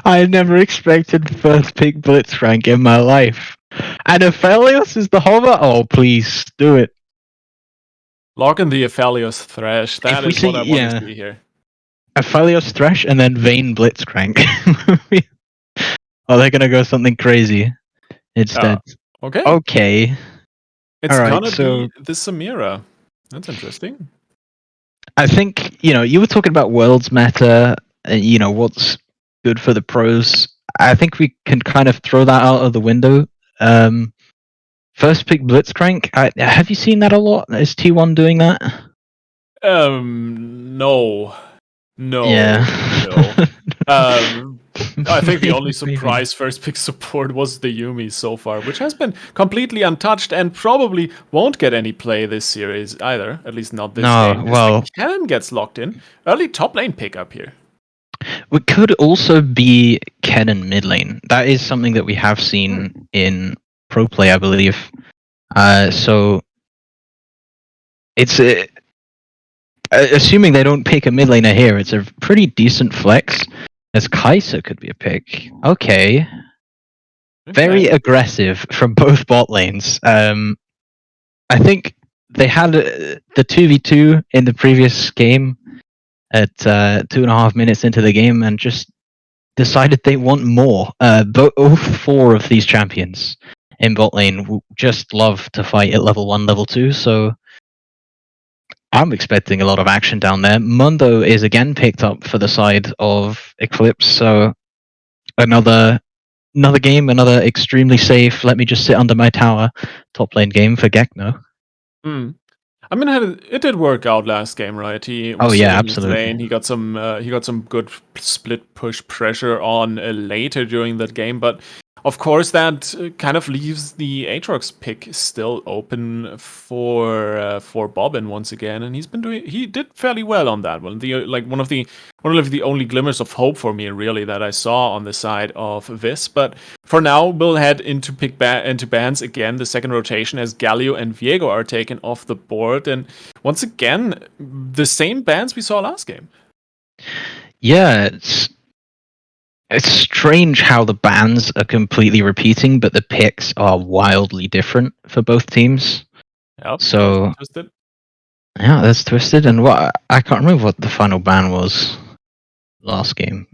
I never expected first pick Blitzcrank in my life. And Aphelios is the hover? Oh, please, do it. Lock in the Aphelios Thresh. That is what I want to see here. Aphelios Thresh and then Vayne Blitzcrank. Oh, they're gonna go something crazy instead. Okay. Okay. It's gonna be the Samira. That's interesting. I think, you were talking about Worlds meta, and, what's good for the pros. I think we can kind of throw that out of the window. First pick Blitzcrank. Have you seen that a lot? Is T1 doing that? No. Yeah. No. I think the only surprise first pick support was the Yuumi so far, which has been completely untouched and probably won't get any play this series either. At least not this game. Well, the Cannon gets locked in. Early top lane pickup here. It could also be Kennen mid lane. That is something that we have seen in pro play, I believe. So it's assuming they don't pick a mid laner here, it's a pretty decent flex. As Kai'Sa could be a pick. Okay. Very aggressive from both bot lanes. I think they had the 2v2 in the previous game at 2.5 minutes into the game and just decided they want more. All four of these champions in bot lane just love to fight at level 1, level 2, so I'm expecting a lot of action down there. Mundo is again picked up for the side of Eclipse, so another game, another extremely safe, let me just sit under my tower top lane game for Gekno. I mean, it did work out last game, right? He was absolutely. Lane. He got some good split push pressure on later during that game, but of course that kind of leaves the Aatrox pick still open for Bobbin once again, and he did fairly well on that one. One of the only glimmers of hope for me really that I saw on the side of VIS. But for now, we'll head into into bans again. The second rotation as Galio and Viego are taken off the board, and once again the same bans we saw last game. Yeah, it's strange how the bans are completely repeating, but the picks are wildly different for both teams. Yep, there's So Twisted. yeah, that's Twisted. And what I can't remember what the final ban was last game.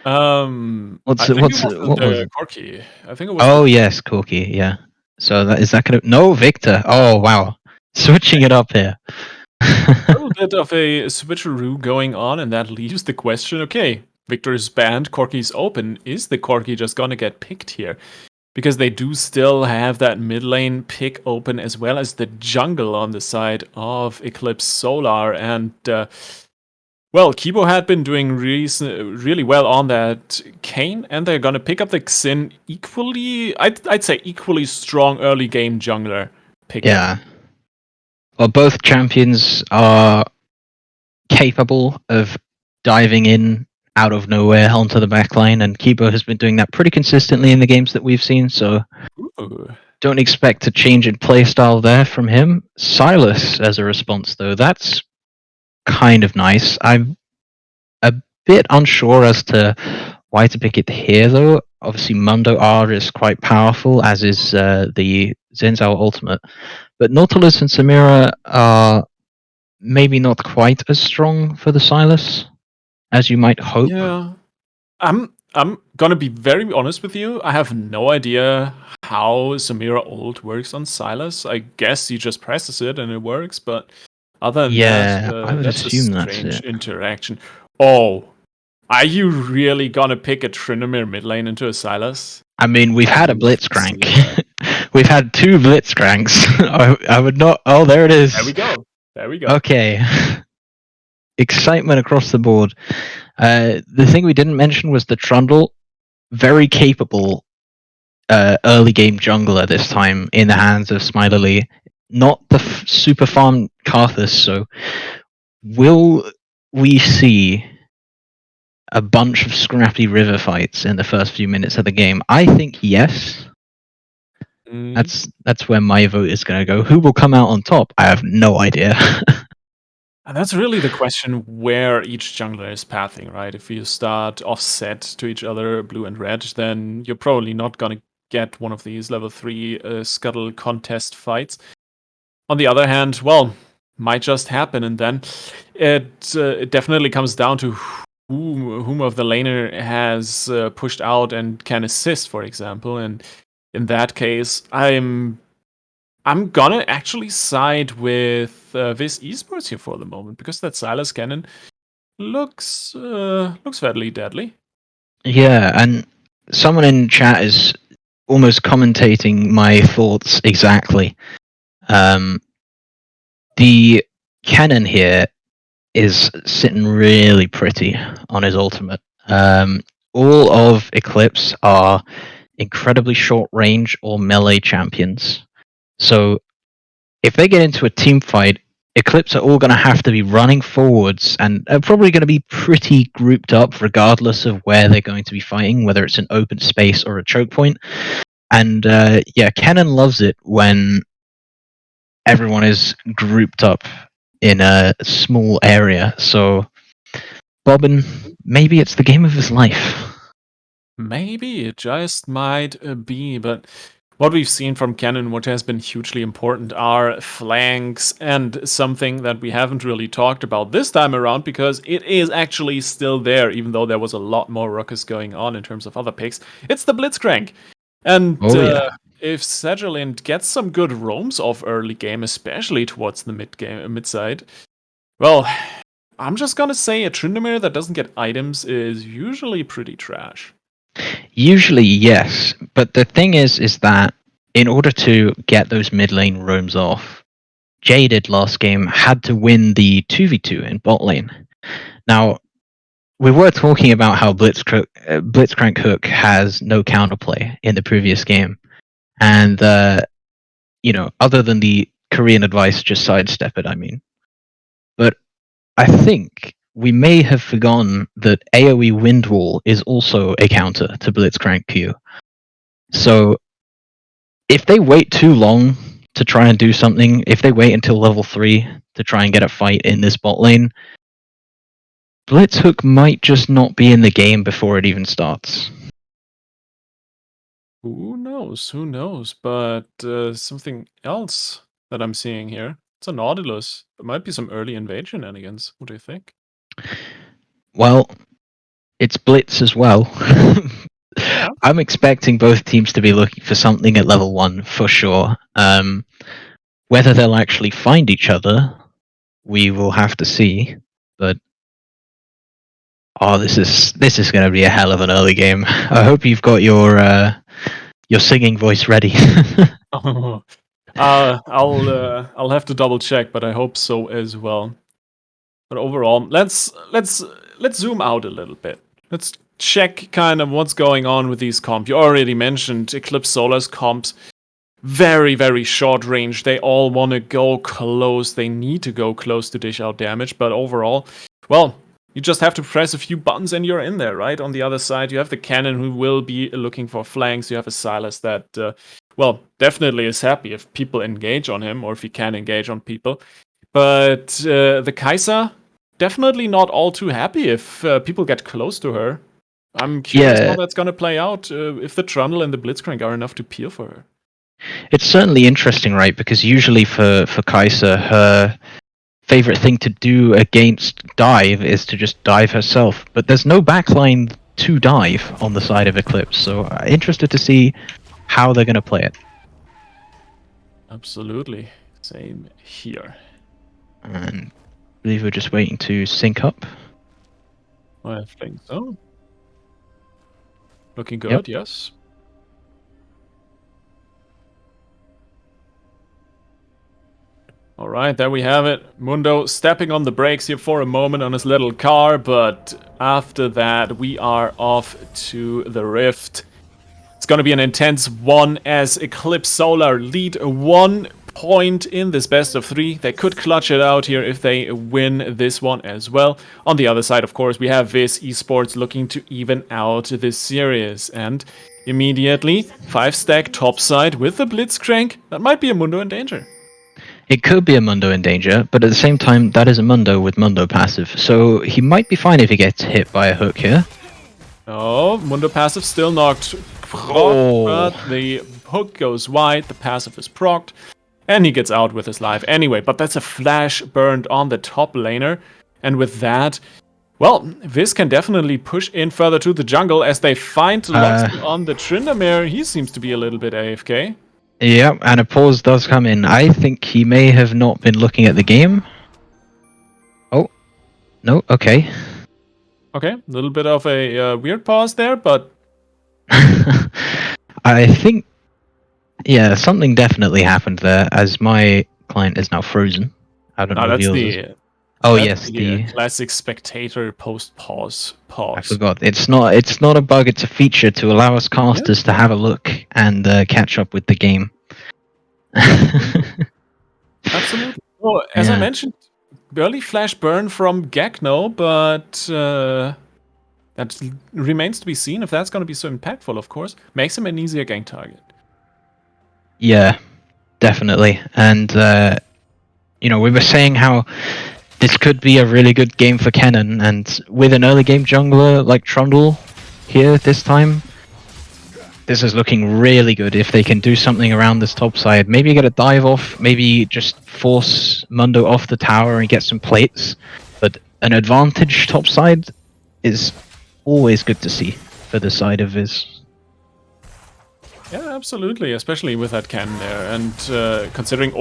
I What's it? think it What's was it? What was the it? Corki. I think it was the Oh yes, Corky. Yeah. So is that gonna no Victor? Oh wow, switching it up here. little bit of a switcheroo going on, and that leaves the question: okay, Victor's banned, Corki's open. Is the Corki just gonna get picked here? Because they do still have that mid lane pick open, as well as the jungle on the side of Eclipse Solar. And well, Kibo had been doing really well on that Kane, and they're gonna pick up the Xin equally. I'd say equally strong early game jungler pickup. Yeah. Well, both champions are capable of diving in out of nowhere onto the backline, and Kibo has been doing that pretty consistently in the games that we've seen. So Ooh. don't expect a change in playstyle there from him. Silas as a response, though, that's kind of nice. I'm a bit unsure as to why to pick it here, though. Obviously, Mundo R is quite powerful, as is the Zenzao ultimate. But Nautilus and Samira are maybe not quite as strong for the Silas as you might hope. Yeah, I'm gonna be very honest with you. I have no idea how Samira ult works on Silas. I guess he just presses it and it works, but other than that, Yeah, I would that's a assume that's strange it. interaction. Oh, are you really gonna pick a Tryndamere mid lane into a Silas? I mean, we've I'd had a love to see Blitzcrank. that. We've had two Blitzcranks. I would not. Oh, there it There we is. go. There we go. Okay. Excitement across the board. The thing we didn't mention was the Trundle. Very capable early game jungler this time in the hands of Smiley. Not the super farm Karthus, so will we see a bunch of scrappy river fights in the first few minutes of the game? I think yes. Mm. That's where my vote is going to go. Who will come out on top? I have no idea. And that's really the question where each jungler is pathing, right? If you start offset to each other, blue and red, then you're probably not going to get one of these level 3 scuttle contest fights. On the other hand, well, might just happen, and then it definitely comes down to whom of the laner has pushed out and can assist, for example. And in that case, I'm gonna actually side with VIS eSports here for the moment, because that Silas cannon looks fairly deadly. Yeah, and someone in chat is almost commentating my thoughts exactly. The cannon here is sitting really pretty on his ultimate. All of Eclipse are incredibly short range or melee champions. So if they get into a team fight, Eclipse are all going to have to be running forwards and are probably going to be pretty grouped up regardless of where they're going to be fighting, whether it's an open space or a choke point. And yeah, Cannon loves it when everyone is grouped up in a small area. So, Bobbin, maybe it's the game of his life. Maybe it just might be, but what we've seen from Canon, what has been hugely important, are flanks, and something that we haven't really talked about this time around, because it is actually still there, even though there was a lot more ruckus going on in terms of other picks. It's the Blitzcrank. And Oh, yeah. if Sagelind gets some good roams off early game, especially towards the mid side, well, I'm just gonna say a Tryndamere that doesn't get items is usually pretty trash. Usually, yes. But the thing is that in order to get those mid lane roams off, Jaded last game had to win the 2v2 in bot lane. Now, we were talking about how Blitzcrank Hook has no counterplay in the previous game. And, you know, other than the Korean advice, just sidestep it, I mean. But I think we may have forgotten that AoE Windwall is also a counter to Blitzcrank Q. So if they wait too long to try and do something, if they wait until level 3 to try and get a fight in this bot lane, Blitzhook might just not be in the game before it even starts. Who knows? Who knows? But something else that I'm seeing here. It's a Nautilus. It might be some early invade shenanigans. What do you think? Well, it's Blitz as well. Yeah. I'm expecting both teams to be looking for something at level 1 for sure. Whether they'll actually find each other, we will have to see. But this is going to be a hell of an early game. I hope you've got your singing voice ready. Oh, I'll have to double check, but I hope so as well. But overall, let's zoom out a little bit. Let's check kind of what's going on with these comps. You already mentioned Eclipse Solar's comps. Very, very short range. They all want to go close. They need to go close to dish out damage. But overall, well, you just have to press a few buttons and you're in there, right? On the other side, you have the cannon who will be looking for flanks. You have a Silas that, well, definitely is happy if people engage on him or if he can engage on people. But the Kaiser, definitely not all too happy if people get close to her. I'm curious how that's going to play out if the Trundle and the Blitzcrank are enough to peel for her. It's certainly interesting, right? Because usually for Kaiser, her favorite thing to do against dive is to just dive herself. But there's no backline to dive on the side of Eclipse, so interested to see how they're going to play it. Absolutely. Same here. And I believe we're just waiting to sync up. I think so. Looking good, Yep. yes. All right, there we have it. Mundo stepping on the brakes here for a moment on his little car, but after that, we are off to the Rift. It's going to be an intense one as Eclipse Solar lead 1 point in this best of 3. They could clutch it out here if they win this one as well. On the other side, of course, we have VIS eSports looking to even out this series. And immediately, 5-stack topside with the Blitzcrank. That might be a Mundo in danger. It could be a Mundo in danger, but at the same time, that is a Mundo with Mundo passive, so he might be fine if he gets hit by a hook here. Oh, Mundo passive still knocked. But the hook goes wide, the passive is procced, and he gets out with his life anyway. But that's a flash burned on the top laner, and with that, well, VIS can definitely push in further to the jungle as they find Luxon on the Tryndamere. He seems to be a little bit AFK. Yep, and a pause does come in. I think he may have not been looking at the game. Oh, no, okay. Okay, a little bit of a weird pause there, but... I think, yeah, something definitely happened there, as my client is now frozen. I don't know if yours is. Oh, yes, the classic spectator post-pause pause. I forgot. It's not a bug, it's a feature to allow us casters to have a look and catch up with the game. Absolutely. Well, as I mentioned, early flash burn from Gagno, but that remains to be seen if that's going to be so impactful, of course. Makes him an easier gank target. Yeah, definitely. And, we were saying how this could be a really good game for Kennen, and with an early game jungler like Trundle here this time, this is looking really good if they can do something around this top side. Maybe get a dive off, maybe just force Mundo off the tower and get some plates. But an advantage top side is always good to see for the side of VIS. Yeah, absolutely, especially with that cannon there. And considering,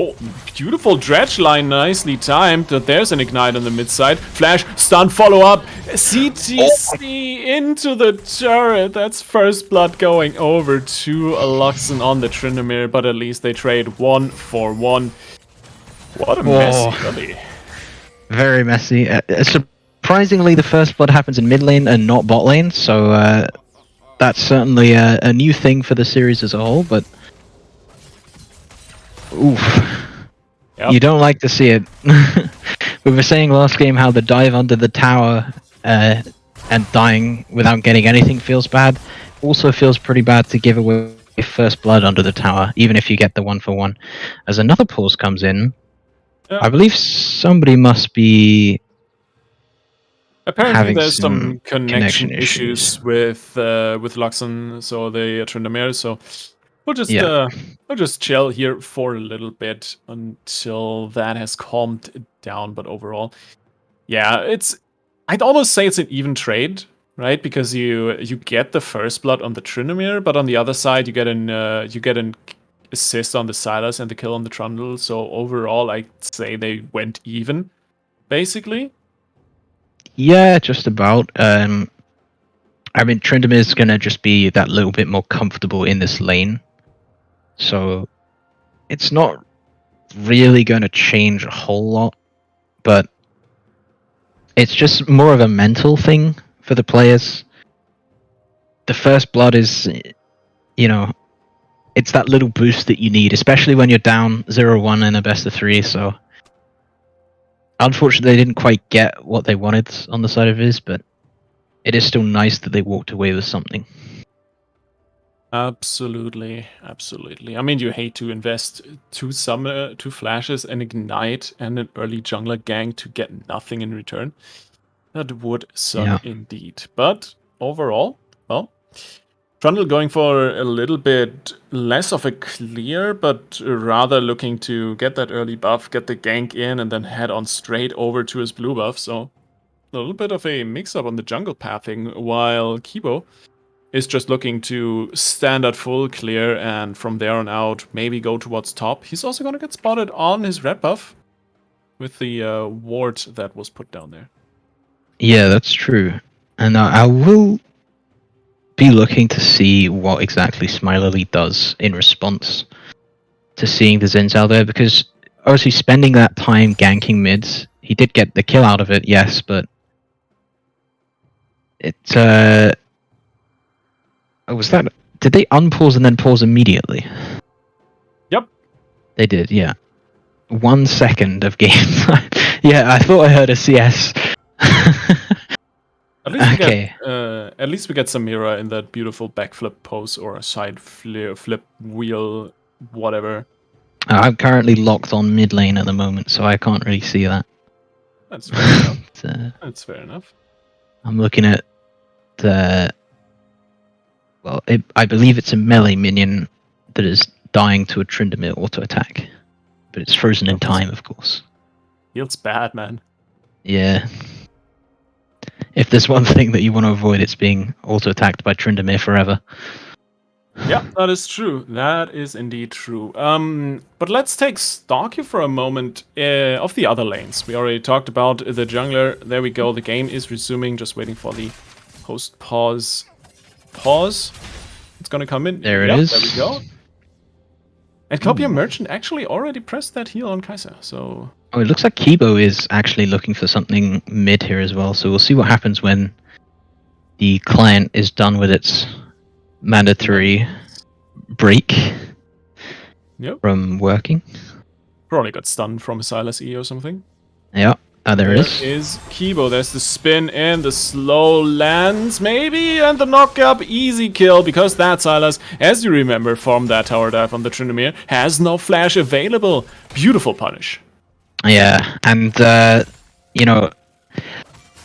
beautiful dredge line, nicely timed. There's an ignite on the mid side. Flash, stun, follow up. CTC into the turret. That's first blood going over to Luxon on the Tryndamere, but at least they trade 1 for 1. What a mess, really. Very messy. Surprisingly, the first blood happens in mid lane and not bot lane, so that's certainly a new thing for the series as a whole, but... Oof. Yep. You don't like to see it. We were saying last game how the dive under the tower and dying without getting anything feels bad. Also feels pretty bad to give away first blood under the tower, even if you get the 1-for-1. As another pause comes in, I believe somebody must be... Apparently, there's some connection issues with Luxon, so the Tryndamere. So Yeah. we'll just chill here for a little bit until that has calmed down. But overall, yeah, I'd almost say it's an even trade, right? Because you get the first blood on the Tryndamere, but on the other side you get an assist on the Silas and the kill on the Trundle. So overall, I'd say they went even, basically. Yeah, just about. I mean, Tryndamere's gonna just be that little bit more comfortable in this lane, so it's not really going to change a whole lot, but it's just more of a mental thing for the players. The first blood is, you know, it's that little boost that you need, especially when you're down 0-1 in a best of 3. So, unfortunately, they didn't quite get what they wanted on the side of VIS, but it is still nice that they walked away with something. Absolutely, absolutely. I mean, you hate to invest 2 flashes, an ignite, and an early jungler gang to get nothing in return. That would suck indeed. But overall, well, Trundle going for a little bit less of a clear, but rather looking to get that early buff, get the gank in, and then head on straight over to his blue buff. So a little bit of a mix-up on the jungle pathing, while Kibo is just looking to stand at full clear and from there on out maybe go towards top. He's also going to get spotted on his red buff with the ward that was put down there. Yeah, that's true. And I will be looking to see what exactly Smilerly does in response to seeing the Zins out there, because obviously spending that time ganking mids, he did get the kill out of it, yes, but it was that, did they unpause and then pause immediately? Yep. They did, yeah. 1 second of game time. Yeah, I thought I heard a CS. At least we get Samira in that beautiful backflip pose or a side flip wheel, whatever. I'm currently locked on mid lane at the moment, so I can't really see that. That's fair enough. That's fair enough. I'm looking at the... Well, I believe it's a melee minion that is dying to a Tryndamere auto attack, but it's frozen in time, of course. Feels bad, man. Yeah. If there's one thing that you want to avoid, it's being auto attacked by Tryndamere forever. Yeah, that is true. That is indeed true. But let's take stock here for a moment of the other lanes. We already talked about the jungler. There we go. The game is resuming. Just waiting for the host pause. It's gonna come in. There it is. There we go. And Copia Merchant actually already pressed that heal on Kai'Sa, so... Oh, it looks like Kibo is actually looking for something mid here as well, so we'll see what happens when the client is done with its mandatory break from working. Probably got stunned from a Silas E or something. Yeah, there it is. There is Kibo. There's the spin and the slow lands, maybe, and the knock-up. Easy kill, because that Silas, as you remember from that tower dive on the Tryndamere, has no flash available. Beautiful punish. Yeah, and, you know,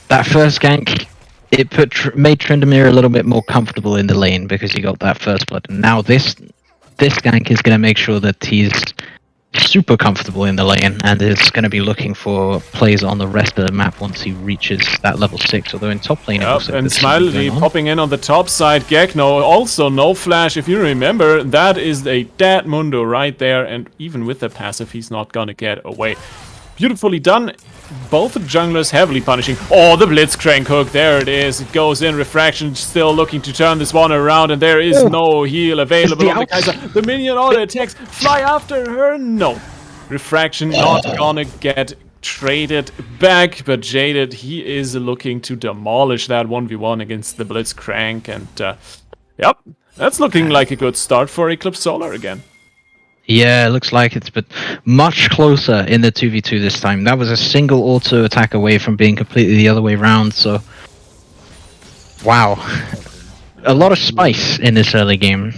that first gank, it made Tryndamere a little bit more comfortable in the lane because he got that first blood. And now this gank is going to make sure that he's super comfortable in the lane and is going to be looking for plays on the rest of the map once he reaches that level 6. Although in top lane, and Smiley popping in on the top side. Gekno also no flash. If you remember, that is a dead Mundo right there, and even with the passive, he's not gonna get away. Beautifully done. Both junglers heavily punishing. Oh, the Blitzcrank hook. There it is. It goes in. Refraction still looking to turn this one around, and there is no heal available on the Kai'Sa. The minion auto attacks. Fly after her. No. Refraction not gonna get traded back, but Jaded, he is looking to demolish that 1v1 against the Blitzcrank, and yep, that's looking like a good start for Eclipse Solar again. Yeah, it looks like it's but much closer in the 2v2 this time. That was a single auto attack away from being completely the other way around, so... Wow. A lot of spice in this early game.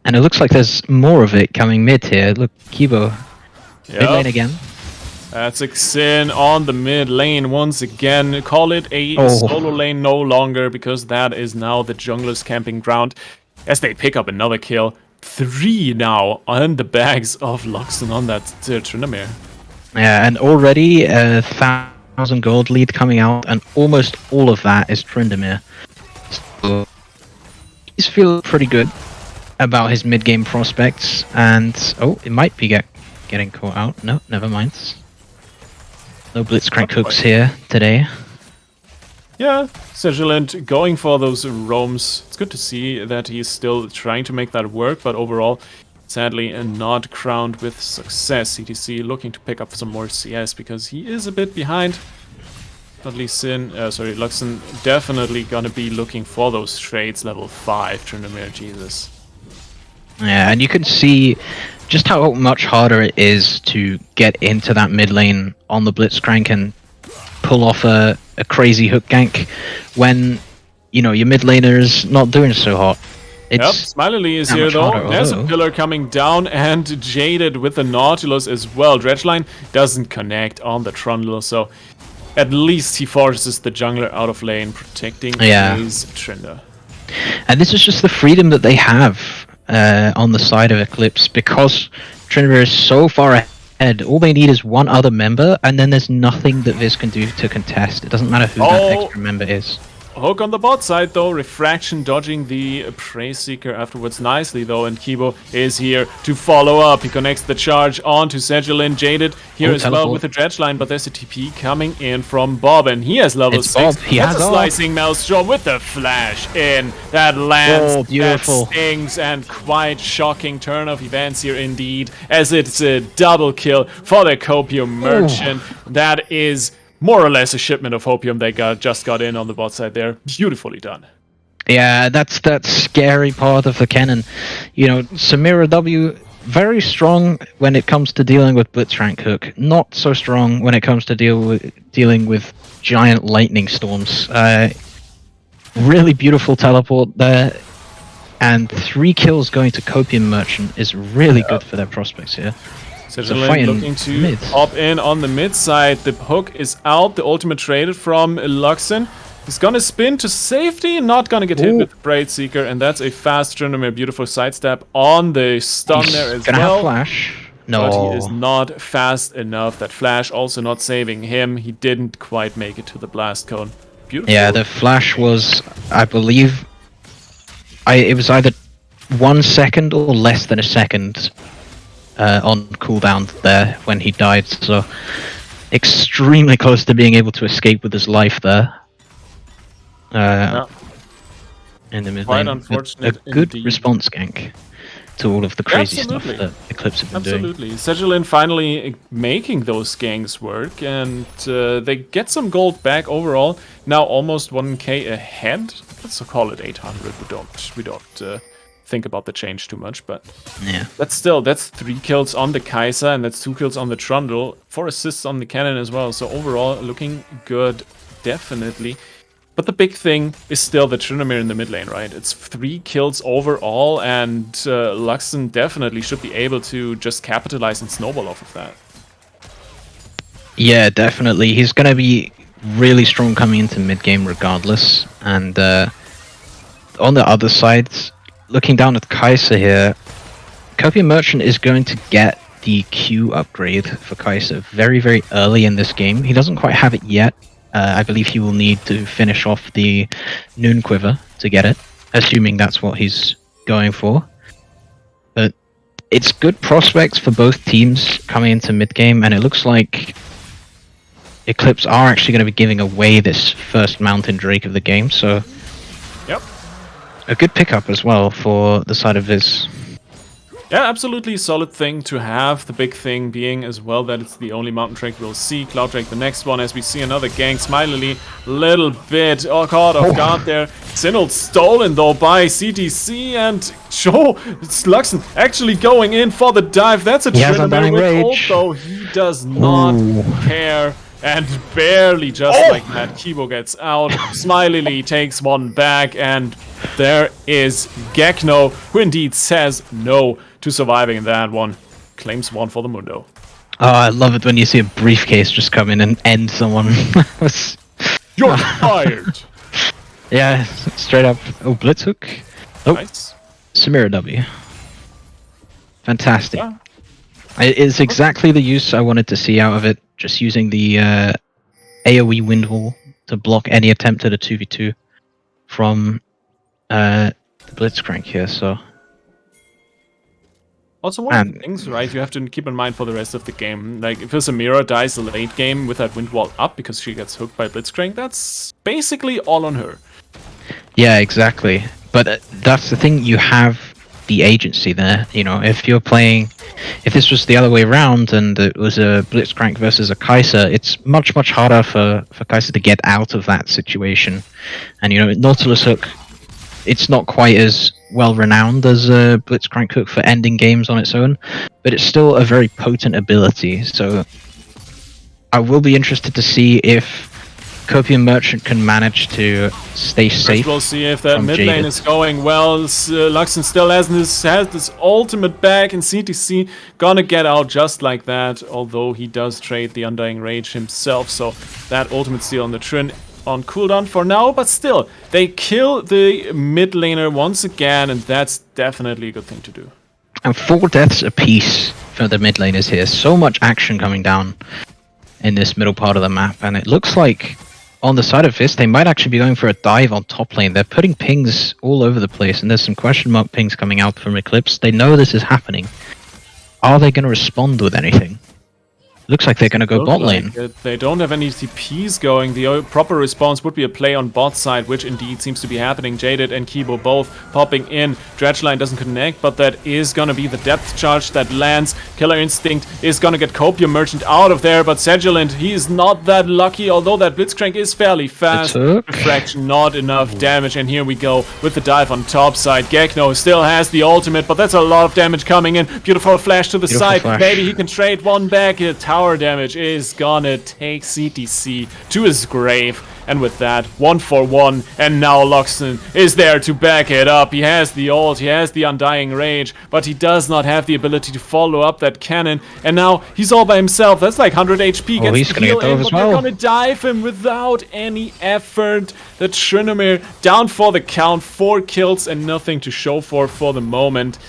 And it looks like there's more of it coming mid here. Look, Kibo. Mid lane again. That's a Xin on the mid lane once again. Call it a solo lane no longer, because that is now the jungler's camping ground. As they pick up another kill. 3 now on the bags of Luxon on that Tryndamere. Yeah, and already 1,000 gold lead coming out, and almost all of that is Tryndamere. So he's feeling pretty good about his mid-game prospects, and oh, it might be getting caught out. No, never mind. No Blitzcrank hooks here today. Yeah, Segilant going for those roams. It's good to see that he's still trying to make that work, but overall, sadly, not crowned with success. CTC looking to pick up some more CS because he is a bit behind. Not least Luxon definitely gonna be looking for those trades level 5. Tryndamere, Jesus. Yeah, and you can see just how much harder it is to get into that mid lane on the Blitzcrank and pull off a crazy hook gank when, you know, your mid laner is not doing so hot. Yep, Smiley is here though. Harder, There's a pillar coming down, and Jaded with the Nautilus as well. Dredgeline doesn't connect on the Trundle, so at least he forces the jungler out of lane, protecting his Trinder. And this is just the freedom that they have on the side of Eclipse, because Trinder is so far ahead. All they need is one other member, and then there's nothing that VIS can do to contest. It doesn't matter who that extra member is. Hook on the bot side though, Refraction dodging the Prey Seeker afterwards nicely though, and Kibo is here to follow up. He connects the charge onto Segilin. Jaded here as well with the dredge line, but there's a TP coming in from Bob, and he has level 6. He has a slicing Maelstrom with the flash in. That lands, beautiful. That stings, and quite shocking turn of events here indeed, as it's a double kill for the Copium Merchant. That is more or less a shipment of opium they just got in on the bot side there. Beautifully done. Yeah, that's that scary part of the cannon. You know, Samira W, very strong when it comes to dealing with Blitzcrank hook. Not so strong when it comes to dealing with giant lightning storms. Really beautiful teleport there. And 3 kills going to Copium Merchant is really good for their prospects here. Segilant looking to hop in on the mid side. The hook is out. The ultimate traded from Luxon. He's gonna spin to safety, not gonna get hit with the Braid Seeker, and that's a fast Tryndamere. Beautiful sidestep on the stun there as well. Have flash. No, but he is not fast enough. That flash also not saving him. He didn't quite make it to the blast cone. Beautiful. Yeah, the flash was, I believe, it was either 1 second or less than a second. On cooldown there when he died, so extremely close to being able to escape with his life there. In the mid lane, a good response gank to all of the crazy stuff that Eclipse have been doing. Absolutely. Segilin finally making those ganks work, and they get some gold back overall. Now almost 1k ahead. Let's call it 800. We don't think about the change too much, but yeah, that's 3 kills on the Kaiser, and that's 2 kills on the Trundle, 4 assists on the cannon as well. So overall looking good, definitely. But the big thing is still the Tryndamere in the mid lane, right? It's 3 kills overall, and Luxon definitely should be able to just capitalize and snowball off of that. Yeah, definitely. He's gonna be really strong coming into mid game regardless. And on the other side, looking down at Kaiser here, Copium Merchant is going to get the Q upgrade for Kaiser very, very early in this game. He doesn't quite have it yet. I believe he will need to finish off the Noon Quiver to get it, assuming that's what he's going for. But it's good prospects for both teams coming into mid-game, and it looks like Eclipse are actually going to be giving away this first Mountain Drake of the game, so yep, a good pickup as well for the side of VIS. Yeah, absolutely solid thing to have. The big thing being as well that it's the only Mountain Drake we'll see. Cloud Drake the next one, as we see another gank. Smiley, little bit caught off guard there. Sinnold stolen though by CTC, and it's Luxon actually going in for the dive. That's a Tryndamere with ult though. He does not care. And barely just like that, Kibo gets out. Smiley takes one back, and there is Gekno, who indeed says no to surviving that one. Claims one for the Mundo. Oh, I love it when you see a briefcase just come in and end someone. You're fired! Yeah, straight up. Oh, Blitzhook. Oh, nice. Samira W. Fantastic. Yeah. It's exactly the use I wanted to see out of it. Just using the AoE wind wall to block any attempt at a 2v2 from the Blitzcrank here. So, Also, one of the things, right, you have to keep in mind for the rest of the game. Like, if Samira dies late game with that wind wall up because she gets hooked by Blitzcrank, that's basically all on her. yeah, exactly. But that's the thing, you have the agency there. You know, if this was the other way around and it was a Blitzcrank versus a Kai'Sa, it's much harder for Kai'Sa to get out of that situation. And, you know, Nautilus Hook, it's not quite as well renowned as a Blitzcrank Hook for ending games on its own, but it's still a very potent ability. So I will be interested to see if Copium Merchant can manage to stay safe. We'll see if that mid lane is going well. Luxon still has this ultimate back, and CTC gonna get out just like that, although he does trade the Undying Rage himself, so that ultimate steal on the Trin on cooldown for now, but still, they kill the mid laner once again, and that's definitely a good thing to do. And 4 deaths apiece for the mid laners here. So much action coming down in this middle part of the map, and it looks like on the side of VIS, they might actually be going for a dive on top lane. They're putting pings all over the place, and there's some question mark pings coming out from Eclipse. They know this is happening. Are they going to respond with anything? Looks like they're going to go bot lane. They don't have any TPs going. The proper response would be a play on bot side, which indeed seems to be happening. Jaded and Kibo both popping in. Dredgeline doesn't connect, but that is going to be the depth charge that lands. Killer Instinct is going to get Copium Merchant out of there, but Sedulant, he is not that lucky, although that Blitzcrank is fairly fast. Refraction, not enough damage, and here we go with the dive on top side. Gekno still has the ultimate, but that's a lot of damage coming in. Beautiful flash to the side. Flash. Maybe he can trade one back. Tower damage is gonna take CTC to his grave, and with that, 1-for-1, and now Luxon is there to back it up. He has the ult, he has the Undying Rage, but he does not have the ability to follow up that cannon, and now he's all by himself. That's like 100 HP, gets he's gonna get in, as but well. they're gonna dive him without any effort. The Trinomir down for the count, 4 kills and nothing to show for the moment.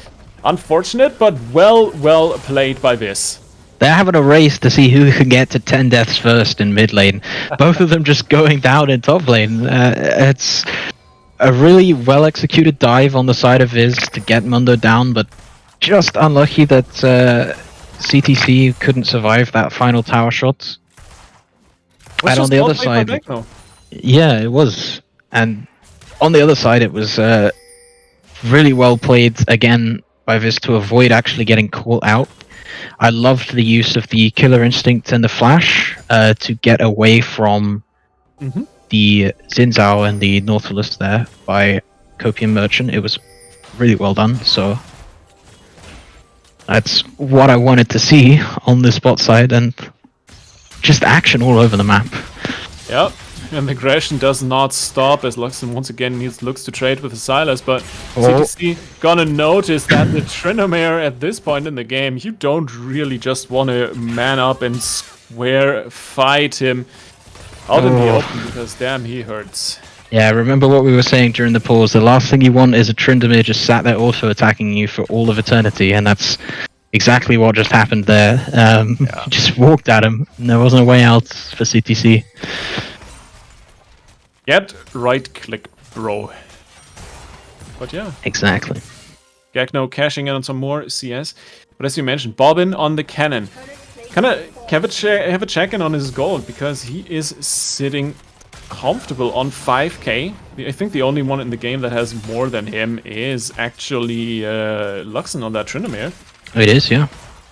Unfortunate, but well played by VIS. They're having a race to see who can get to 10 deaths first in mid lane. Both of them just going down in top lane. It's a really well executed dive on the side of VIS to get Mundo down, but just unlucky that CTC couldn't survive that final tower shot. And on the other side, yeah, it was. And on the other side, it was really well played again by VIS to avoid actually getting caught out. I loved the use of the Killer Instinct and the Flash to get away from the Xin Zhao and the Nautilus there by Copium Merchant. It was really well done, so that's what I wanted to see on this bot side, and just action all over the map. Yep. And the aggression does not stop as Luxon once again looks to trade with the Silas, but CTC gonna notice that the Trinomir at this point in the game, you don't really just want to man up and square fight him out in the open, because damn, he hurts. Yeah, remember what we were saying during the pause. The last thing you want is a Tryndamere just sat there auto-attacking you for all of eternity, and that's exactly what just happened there. Just walked at him, and there wasn't a way out for CTC. Get right click, bro. But yeah. Exactly. Gekno cashing in on some more CS. But as you mentioned, Bobbin on the cannon. Kinda have a check in on his gold, because he is sitting comfortable on 5k. I think the only one in the game that has more than him is actually Luxon on that Trinomir. It is, yeah.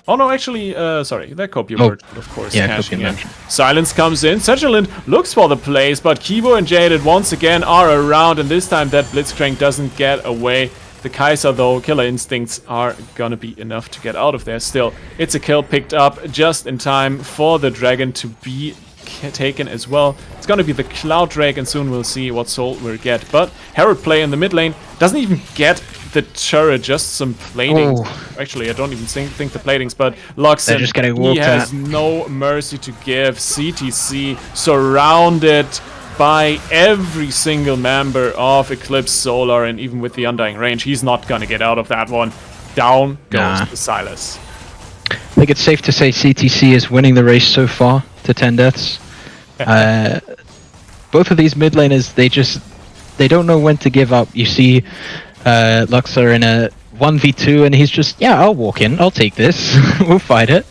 Oh no, actually, sorry, that Copium Merchant, of course, yeah, cashing in. Silence comes in, Sedulant looks for the plays, but Kibo and Jaded once again are around, and this time that Blitzcrank doesn't get away. The Kai'Sa, though, Killer Instincts are gonna be enough to get out of there. Still, it's a kill picked up just in time for the Dragon to be taken as well. It's gonna be the Cloud Drake, and soon we'll see what soul we'll get. But Herald play in the mid lane doesn't even get the turret, just some plating. Actually, I don't even think the platings, but Luxon, he has no mercy to give. CTC surrounded by every single member of Eclipse Solar, and even with the Undying Range, he's not gonna get out of that one. Down goes Nah. the Silas. I think it's safe to say CTC is winning the race so far to 10 deaths. Both of these mid laners, they don't know when to give up. You see Luxor in a 1v2 and he's just, yeah, I'll walk in, I'll take this, we'll fight it.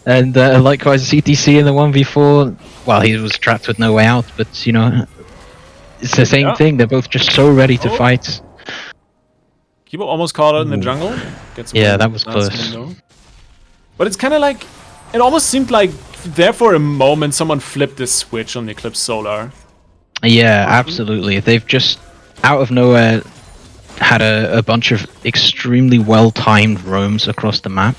And likewise CTC in the 1v4, well, he was trapped with no way out, but you know, it's the same thing, they're both just so ready to fight. Kibo almost caught it in the jungle. Yeah, that was close. But it's kind of like, it almost seemed like there for a moment someone flipped the switch on the Eclipse Solar. Yeah, absolutely. They've just, out of nowhere, had a bunch of extremely well-timed roams across the map.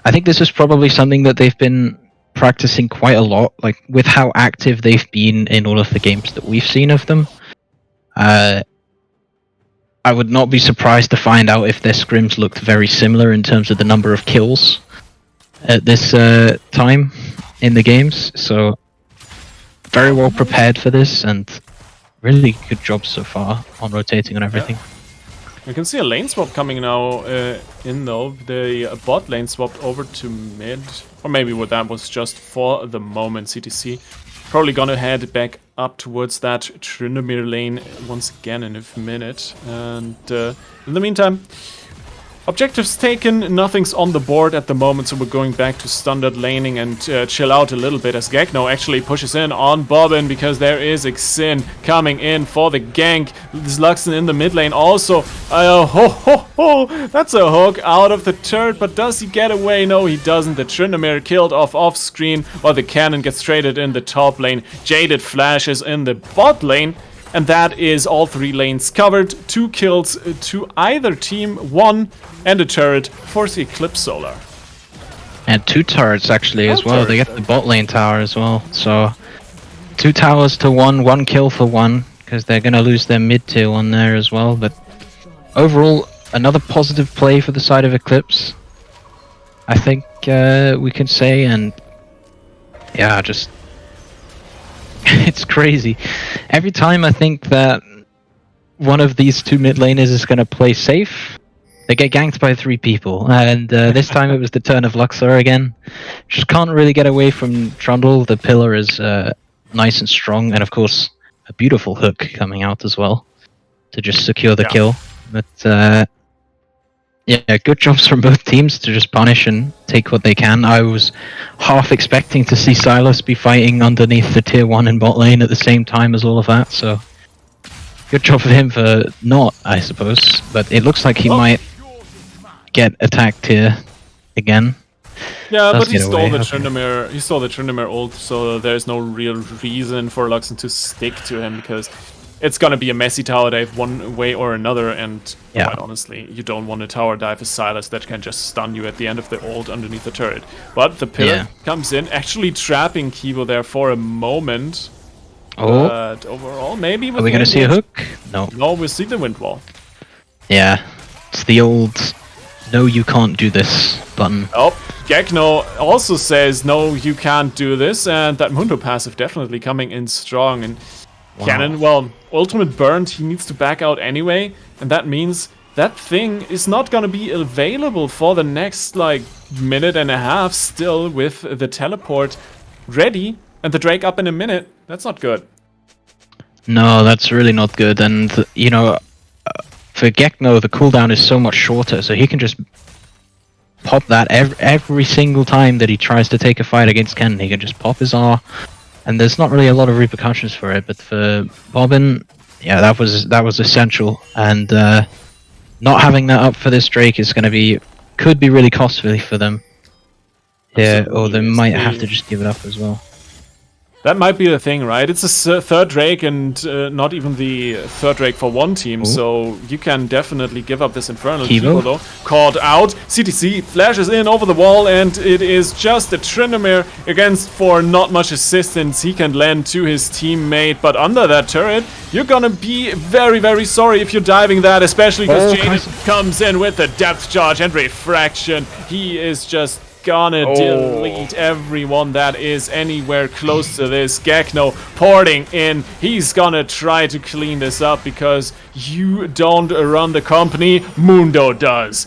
I think this is probably something that they've been practicing quite a lot, like with how active they've been in all of the games that we've seen of them. I would not be surprised to find out if their scrims looked very similar in terms of the number of kills at this time in the games. So very well prepared for this and really good job so far on rotating and everything. We can see a lane swap coming now in though. The bot lane swapped over to mid. Or maybe what that was just for the moment. CTC probably gonna head back up towards that Tryndamere lane once again in a minute. And in the meantime, objectives taken, nothing's on the board at the moment, so we're going back to standard laning and chill out a little bit as Gekno actually pushes in on Bobbin because there is a Xin coming in for the gank. This Luxon in the mid lane also. That's a hook out of the turret, but does he get away? No, he doesn't. The Tryndamere killed off screen while the cannon gets traded in the top lane. Jaded flashes in the bot lane. And that is all three lanes covered. 2 kills to either team, 1 and a turret for the Eclipse Solar. And 2 turrets actually as well. They get the bot lane tower as well. So 2 towers to 1 kill for 1, because they're going to lose their mid tier 1 there as well. But overall, another positive play for the side of Eclipse, I think we can say. And yeah, just it's crazy. Every time I think that one of these 2 mid laners is going to play safe, they get ganked by 3 people. And this time it was the turn of Luxor again. Just can't really get away from Trundle. The pillar is nice and strong. And of course, a beautiful hook coming out as well to just secure the kill. But yeah, good jobs from both teams to just punish and take what they can. I was half expecting to see Silas be fighting underneath the tier 1 in bot lane at the same time as all of that, so good job for him for not, I suppose. But it looks like he might get attacked here again. Yeah, but he stole the Tryndamere. He stole the Tryndamere ult, so there's no real reason for Luxon to stick to him because it's gonna be a messy tower dive one way or another, and quite honestly, you don't want a tower dive as Silas that can just stun you at the end of the ult underneath the turret. But the pillar comes in, actually trapping Kibo there for a moment. But overall, maybe are we gonna see a hook? No. No, we see the wind wall. Yeah, it's the old "no, you can't do this" button. Oh, Gekno also says no, you can't do this, and that Mundo passive definitely coming in strong. And Cannon, well, ultimate burned, he needs to back out anyway, and that means that thing is not gonna be available for the next, like, minute and a half still with the teleport ready, and the Drake up in a minute. That's not good. No, that's really not good, and, you know, for Gekno, the cooldown is so much shorter, so he can just pop that every single time that he tries to take a fight against Cannon. He can just pop his R. And there's not really a lot of repercussions for it, but for Bobbin, yeah, that was essential. And not having that up for this Drake is going to could be really costly for them. Yeah, or they might have to just give it up as well. That might be the thing, right? It's a third Drake and not even the third Drake for one team, so you can definitely give up this Infernal. Kibo though, called out. CTC flashes in over the wall, and it is just a Tryndamere against for not much assistance he can lend to his teammate. But under that turret, you're gonna be very, very sorry if you're diving that, especially because Jaden comes in with the depth charge and refraction. He is just gonna delete everyone that is anywhere close to this. Gekno porting in. He's gonna try to clean this up because you don't run the company, Mundo does.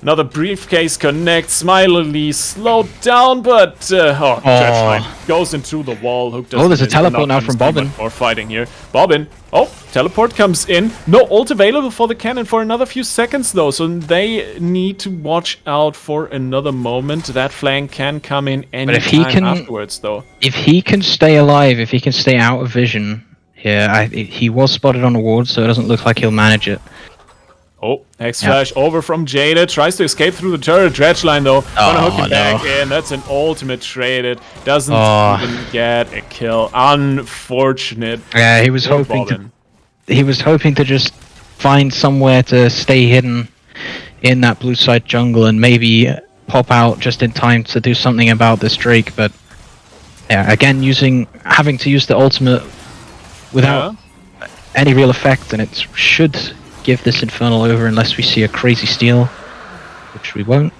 Another briefcase connects. Smiley slowed down, but Dredgeline goes into the wall. Hook doesn't there's a teleport now from Bobbin. More fighting here. Bobbin. Oh, teleport comes in. No ult available for the cannon for another few seconds though, so they need to watch out for another moment. That flank can come in any time afterwards though. If he can stay alive, if he can stay out of vision here, he was spotted on a ward, so it doesn't look like he'll manage it. Oh, X-Flash over from Jaded. Tries to escape through the turret. Dredgeline, though. Gonna hook him back in. That's an ultimate traded. Doesn't even get a kill. Unfortunate. Yeah, he was hoping to just find somewhere to stay hidden in that blue side jungle and maybe pop out just in time to do something about this Drake. But yeah, again, having to use the ultimate without any real effect, and it should give this Infernal over unless we see a crazy steal, which we won't.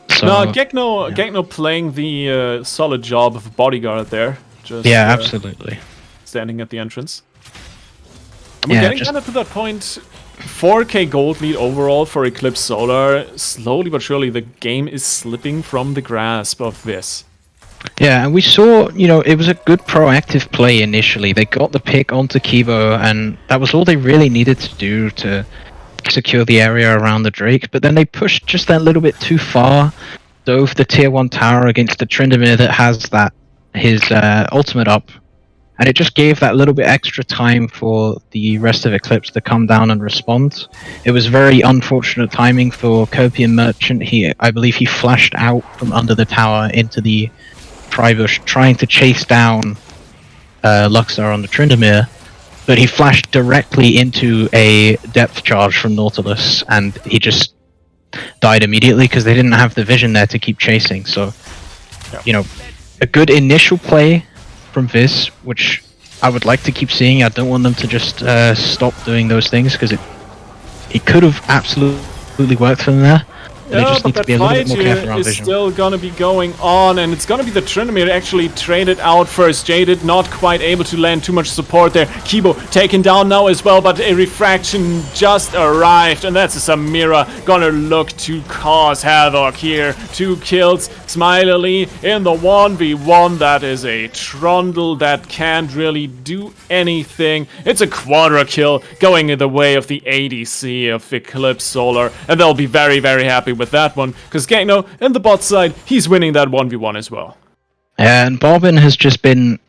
So, no, Gekno playing the solid job of bodyguard there. Just, absolutely. Standing at the entrance. And we're getting kind of to that point. 4k gold lead overall for Eclipse Solar. Slowly but surely the game is slipping from the grasp of VIS. Yeah, and we saw, it was a good proactive play initially. They got the pick onto Kibo, and that was all they really needed to do to secure the area around the Drake. But then they pushed just that little bit too far, dove the tier 1 tower against the Tryndamere that has his ultimate up, and it just gave that little bit extra time for the rest of Eclipse to come down and respond. It was very unfortunate timing for Copium Merchant. I believe he flashed out from under the tower into the Tribush, trying to chase down Luxor on the Tryndamere, but he flashed directly into a depth charge from Nautilus, and he just died immediately because they didn't have the vision there to keep chasing. So, a good initial play from VIS, which I would like to keep seeing. I don't want them to just stop doing those things, because it could have absolutely worked for them there. They just need to be a little bit more careful around vision. Still gonna be going on, and it's gonna be the Tryndamere actually traded out first. Jaded not quite able to land too much support there. Kibo taken down now as well, but a refraction just arrived, and that's a Samira gonna look to cause havoc here. 2 kills, Smiley in the 1v1. That is a Trundle that can't really do anything. It's a quadra kill going in the way of the ADC of Eclipse Solar, and they'll be very, very happy with that one, because Gekno in the bot side, he's winning that 1v1 as well. And Bobbin has just been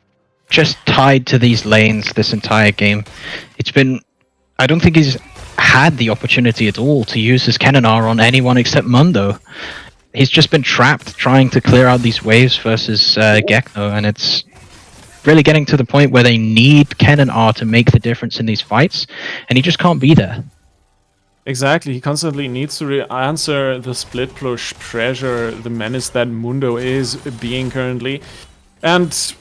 tied to these lanes this entire game. I don't think he's had the opportunity at all to use his Kennanar on anyone except Mundo. He's just been trapped trying to clear out these waves versus Gekno, and it's really getting to the point where they need Kennanar to make the difference in these fights, and he just can't be there. Exactly, he constantly needs to answer the split push pressure, the menace that Mundo is being currently. And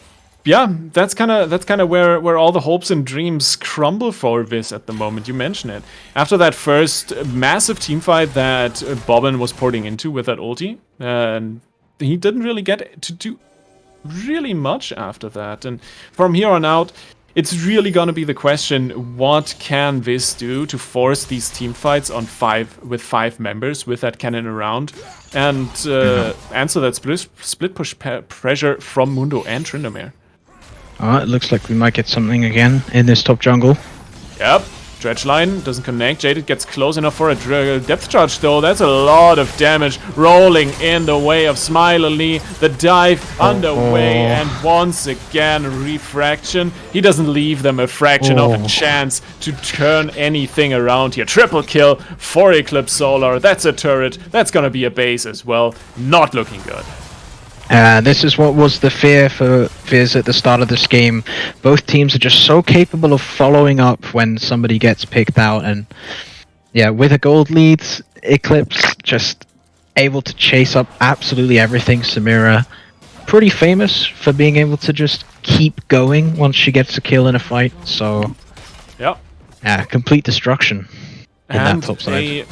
yeah, that's kind of where all the hopes and dreams crumble for VIS at the moment. You mentioned it. After that first massive teamfight that Bobbin was porting into with that ulti, and he didn't really get to do really much after that. And from here on out, it's really gonna be the question: what can VIS do to force these team fights on 5 members with that cannon around, and answer that split push pressure from Mundo and Tryndamere? It looks like we might get something again in this top jungle. Yep. Dredgeline doesn't connect. Jaded gets close enough for a depth charge, though. That's a lot of damage rolling in the way of Smiley. The dive underway, and once again, refraction. He doesn't leave them a fraction of a chance to turn anything around here. Triple kill for Eclipse Solar. That's a turret. That's gonna be a base as well. Not looking good. This is what was the fear for VIS at the start of this game. Both teams are just so capable of following up when somebody gets picked out, and yeah, with a gold lead, Eclipse just able to chase up absolutely everything. Samira, pretty famous for being able to just keep going once she gets a kill in a fight, so yeah, complete destruction in that top side. A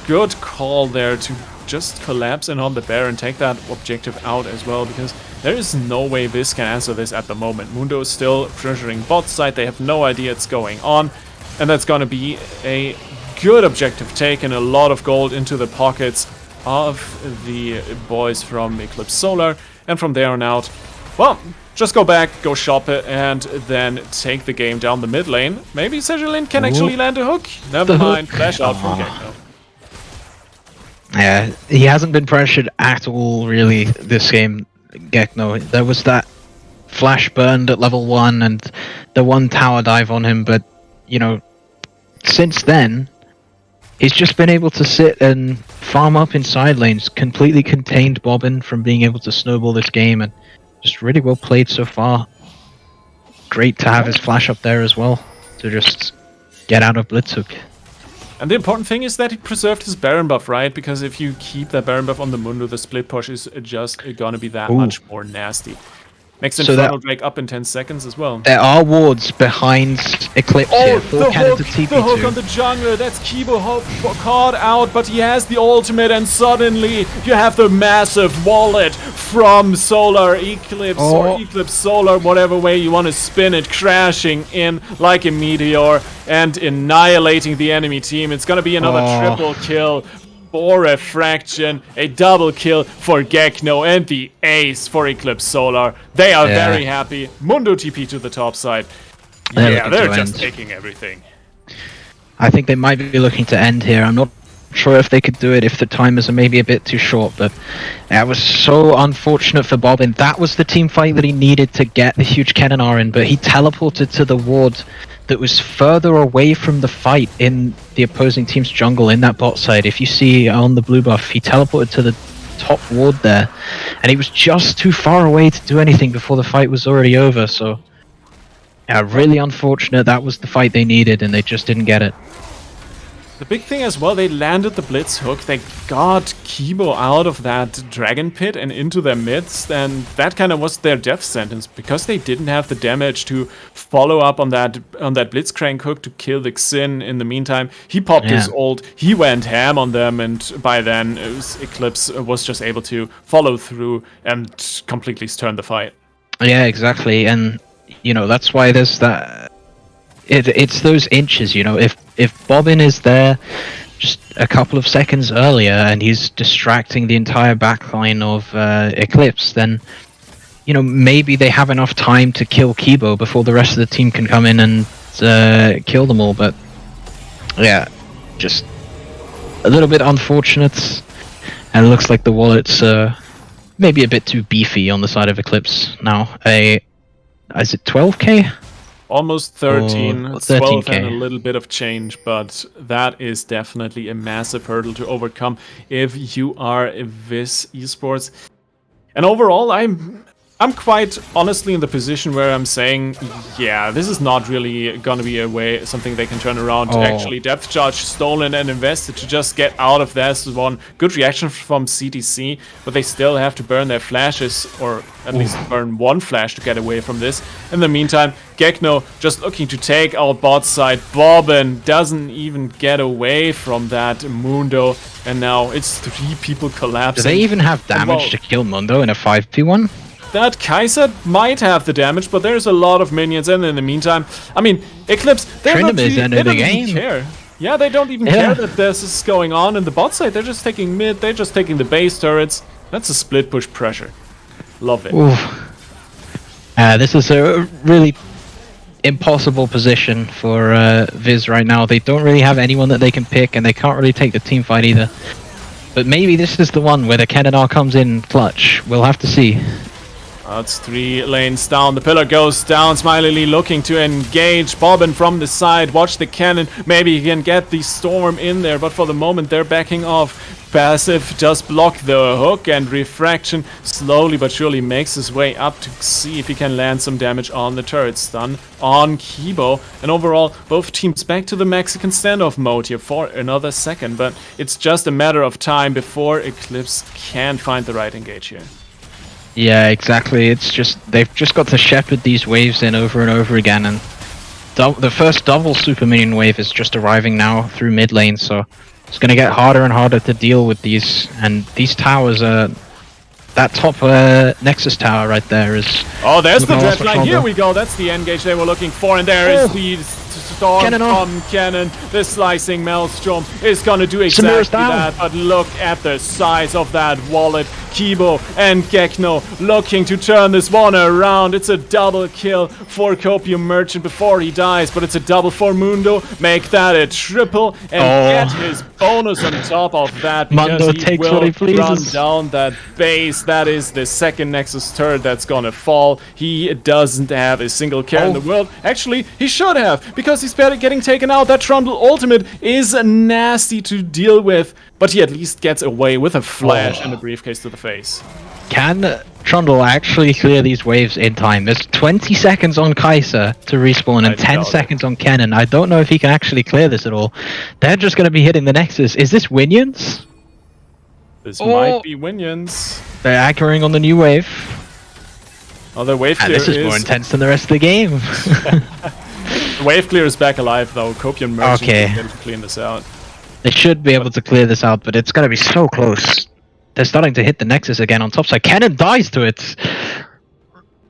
good call there to just collapse in on the bear and take that objective out as well, because there is no way VIS can answer this at the moment. Mundo is still pressuring bot side. They have no idea it's going on, and that's gonna be a good objective taken. A lot of gold into the pockets of the boys from Eclipse Solar, and from there on out, well, just go back, go shop it, and then take the game down the mid lane. Maybe Sejalin can actually land a hook. Never mind, flash out from Gekno. Yeah, he hasn't been pressured at all, really, this game, Gekno. There was that flash burned at level 1 and the one tower dive on him, but, you know, since then, he's just been able to sit and farm up in side lanes, completely contained Bobbin from being able to snowball this game, and just really well played so far. Great to have his flash up there as well, to just get out of Blitzhook. And the important thing is that he preserved his Baron buff, right? Because if you keep that Baron buff on the Mundo, the split push is just gonna be that much more nasty. Next Infernal Drake up in 10 seconds as well. There are wards behind Eclipse here. The hook on the jungler, that's Kibo caught out, but he has the ultimate, and suddenly you have the massive wallet from Solar Eclipse, or Eclipse Solar, whatever way you want to spin it, crashing in like a meteor and annihilating the enemy team. It's gonna be another triple kill for Refraction, a double kill for Gekno, and the ace for Eclipse Solar. They are very happy. Mundo TP to the top side. They're just taking everything. I think they might be looking to end here. I'm not sure if they could do it if the timers are maybe a bit too short, but that was so unfortunate for Bobbin. That was the team fight that he needed to get the huge Kennanar in, but he teleported to the ward that was further away from the fight in the opposing team's jungle in that bot side. If you see on the blue buff, he teleported to the top ward there, and he was just too far away to do anything before the fight was already over, so yeah, really unfortunate. That was the fight they needed, and they just didn't get it. The big thing as well, they landed the Blitz hook, they got Kibo out of that Dragon Pit and into their midst, and that kind of was their death sentence, because they didn't have the damage to follow up on that Blitzcrank hook to kill the Xin. In the meantime, he popped his ult, he went ham on them, and by then Eclipse was just able to follow through and completely turn the fight. Yeah, exactly, and you know, that's why there's that... It's those inches, you know, if Bobbin is there just a couple of seconds earlier and he's distracting the entire backline of Eclipse, then, you know, maybe they have enough time to kill Kibo before the rest of the team can come in and kill them all, but yeah, just a little bit unfortunate, and it looks like the wallet's maybe a bit too beefy on the side of Eclipse now. Is it 12k? Almost 13, 12 and a little bit of change, but that is definitely a massive hurdle to overcome if you are a VIS eSports. And overall, I'm quite honestly in the position where I'm saying, yeah, this is not really gonna be a way, something they can turn around to actually depth charge stolen and invested to just get out of this one. Good reaction from CTC, but they still have to burn their flashes, or at least burn one flash to get away from this. In the meantime, Gekno just looking to take out bot side. Bobbin doesn't even get away from that Mundo, and now it's 3 people collapsing. Do they even have damage to kill Mundo in a 5v1? That Kai'Sa might have the damage, but there's a lot of minions, and in the meantime, I mean, Eclipse, they don't even care. Yeah, they don't even care that this is going on in the bot side. They're just taking mid, they're just taking the base turrets. That's a split push pressure. Love it. This is a really impossible position for VIS right now. They don't really have anyone that they can pick, and they can't really take the team fight either. But maybe this is the one where the Kennanar comes in clutch. We'll have to see. It's 3 lanes down. The pillar goes down. Smiley looking to engage Bobbin from the side. Watch the cannon. Maybe he can get the storm in there, but for the moment they're backing off. Passive just block the hook, and Refraction slowly but surely makes his way up to see if he can land some damage on the turret. Stun on Kibo, and overall both teams back to the Mexican standoff mode here for another second, but it's just a matter of time before Eclipse can find the right engage here. Yeah, exactly. It's just they've just got to shepherd these waves in over and over again, and the first double super minion wave is just arriving now through mid lane, so it's going to get harder and harder to deal with these. And these towers are... That top Nexus tower right there is... Oh, there's the dreadline. Here we go. That's the engage they were looking for, and there is the storm Cannon off. from Cannon. The slicing Maelstrom is gonna do Samir's exactly down. that, but look at the size of that wallet. Kibo and Gekno looking to turn this one around. It's a double kill for Copium Merchant before he dies, but it's a double for Mundo. Make that a triple and get his bonus on top of that, because Mundo he takes will what he pleases. run down that base. That is the second Nexus turret that's gonna fall. He doesn't have a single care in the world. Actually, he should have, because he's getting taken out. That Trundle ultimate is nasty to deal with, but he at least gets away with a flash and a briefcase to the face. Can Trundle actually clear these waves in time? There's 20 seconds on Kaiser to respawn and 10 seconds on Kennen. I don't know if he can actually clear this at all. They're just going to be hitting the Nexus. Is this Winions? This might be Winions. They're anchoring on the new wave. Oh, the wave clear this is more intense than the rest of the game. The wave clear is back alive though. Copium Merchant is going to clean this out. They should be able to clear this out, but it's going to be so close. They're starting to hit the Nexus again on top side. Cannon dies to it.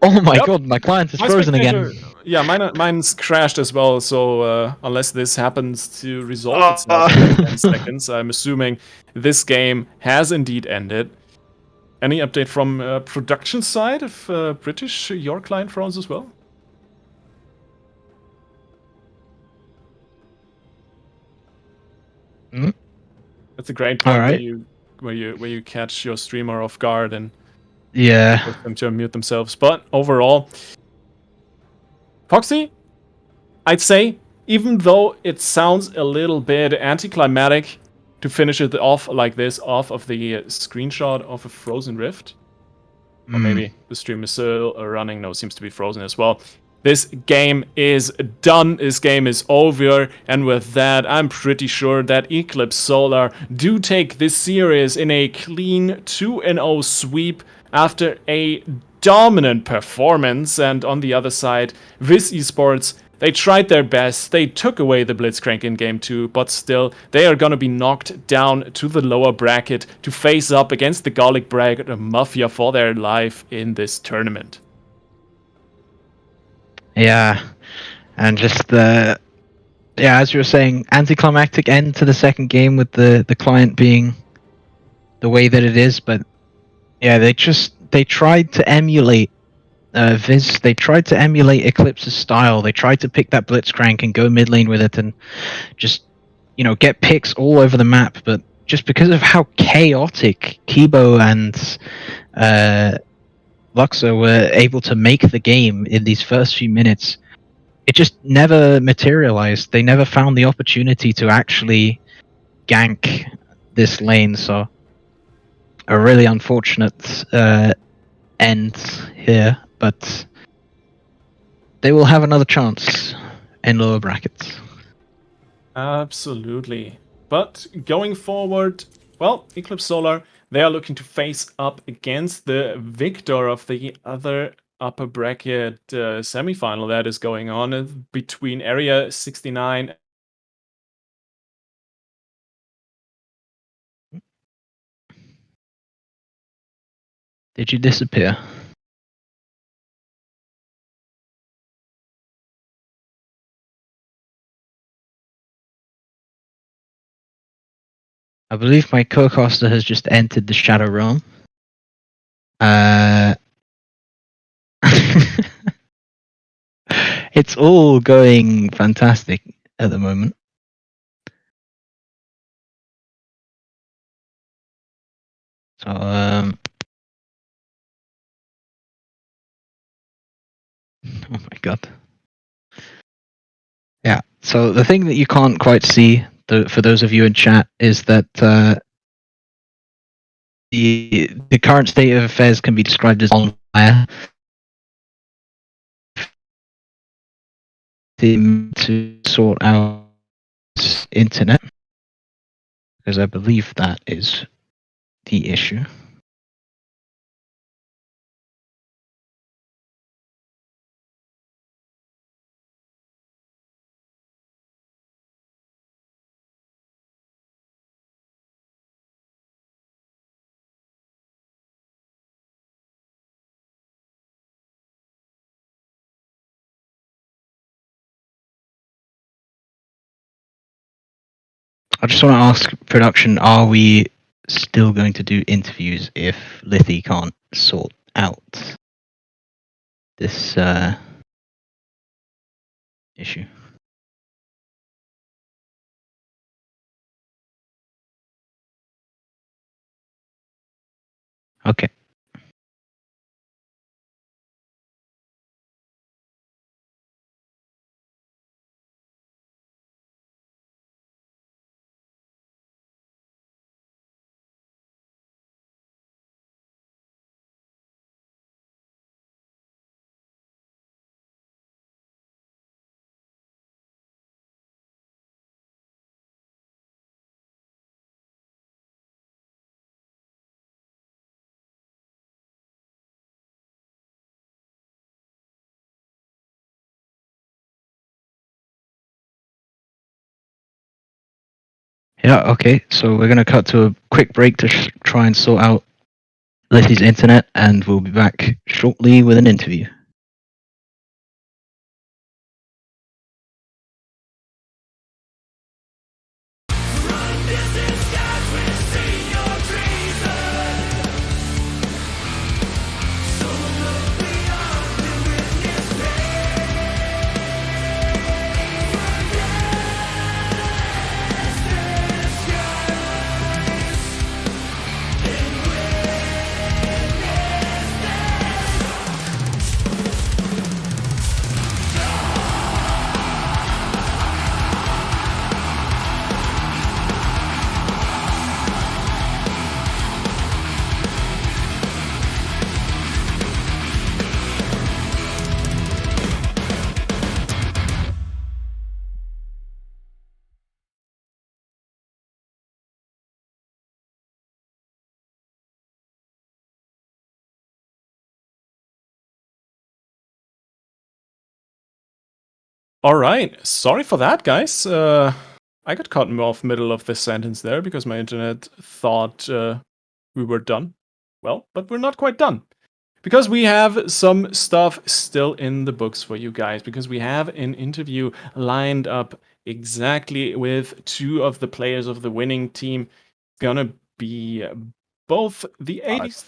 Oh my god, my client is frozen again. Yeah, mine's crashed as well, so unless this happens to resolve itself in 10 seconds, I'm assuming this game has indeed ended. Any update from production side of British, your client froze as well? Mm. That's a great point where you catch your streamer off guard and force them to unmute themselves. But overall, Foxy, I'd say, even though it sounds a little bit anticlimactic to finish it off like this, off of the screenshot of a frozen rift, or maybe the stream is still running. No, it seems to be frozen as well. This game is done, this game is over, and with that, I'm pretty sure that Eclipse Solar do take this series in a clean 2-0 sweep after a dominant performance. And on the other side, VIS eSports, they tried their best, they took away the Blitzcrank in Game 2, but still, they are gonna be knocked down to the lower bracket to face up against the Garlic Bracket Mafia for their life in this tournament. Yeah, and just as you were saying, anticlimactic end to the second game with the client being the way that it is, but yeah, they tried to emulate VIS. They tried to emulate Eclipse's style. They tried to pick that Blitzcrank and go mid lane with it and just get picks all over the map, but just because of how chaotic Kibo and Luxor were able to make the game in these first few minutes, it just never materialized. They never found the opportunity to actually gank this lane, so a really unfortunate end here, but they will have another chance in lower brackets. Absolutely. But going forward, well, Eclipse Solar, they are looking to face up against the victor of the other upper bracket semifinal that is going on between Area 69. Did you disappear? I believe my co-caster has just entered the Shadow Realm. It's all going fantastic at the moment. So, oh my god. Yeah, so the thing that you can't quite see, for those of you in chat, is that the current state of affairs can be described as on fire. To sort out internet, because I believe that is the issue. just want to ask production: are we still going to do interviews if Lithy can't sort out this issue? Okay. Yeah, okay. So we're going to cut to a quick break to try and sort out Lithy's internet, and we'll be back shortly with an interview. All right. Sorry for that, guys. I got cut off middle of this sentence there because my internet thought we were done. Well, but we're not quite done. Because we have some stuff still in the books for you guys. Because we have an interview lined up exactly with two of the players of the winning team. Gonna be both the 80s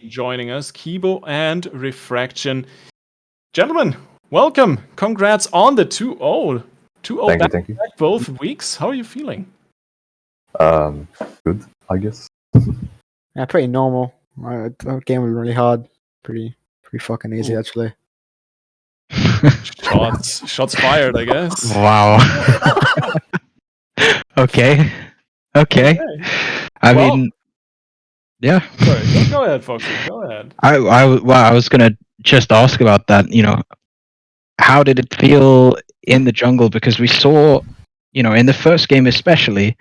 joining us, Kibo and Refraction. Gentlemen, welcome. Congrats on the 2-0. 2-0 Thank you. back both weeks. How are you feeling? Good, I guess. Yeah, pretty normal. The game was really hard. Pretty fucking easy, actually. Shots fired, I guess. Wow. Okay. I mean, yeah. Sorry, go ahead, Foxy. Go ahead. I was gonna just ask about that. You know, how did it feel in the jungle? Because we saw, you know, in the first game especially,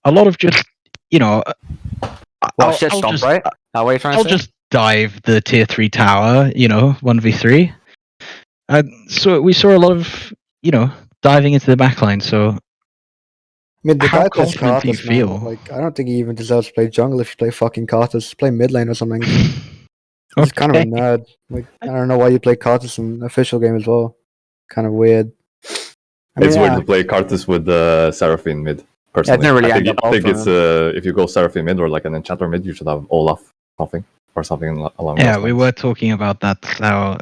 a lot of just, you know, Well, shit stomp, right? That way you're trying to say? just dive the tier 3 tower, you know, 1v3. So we saw a lot of, you know, diving into the backline. So I mean, the how guy plays confident do you Karthus, man. feel? Like, I don't think he even deserves to play jungle if you play fucking Karthus. Play mid lane or something. He's kind of a Okay. nerd. Like, I don't know why you play Karthus in an official game as well. Kind of weird. I mean, It's weird yeah, to play Karthus with Seraphine mid. yeah, it Personally, didn't really I end think, up I well think for it's him. if you go Seraphine mid or like an Enchanter mid, you should have Olaf something or something along those Yeah, lines. we were talking about that. How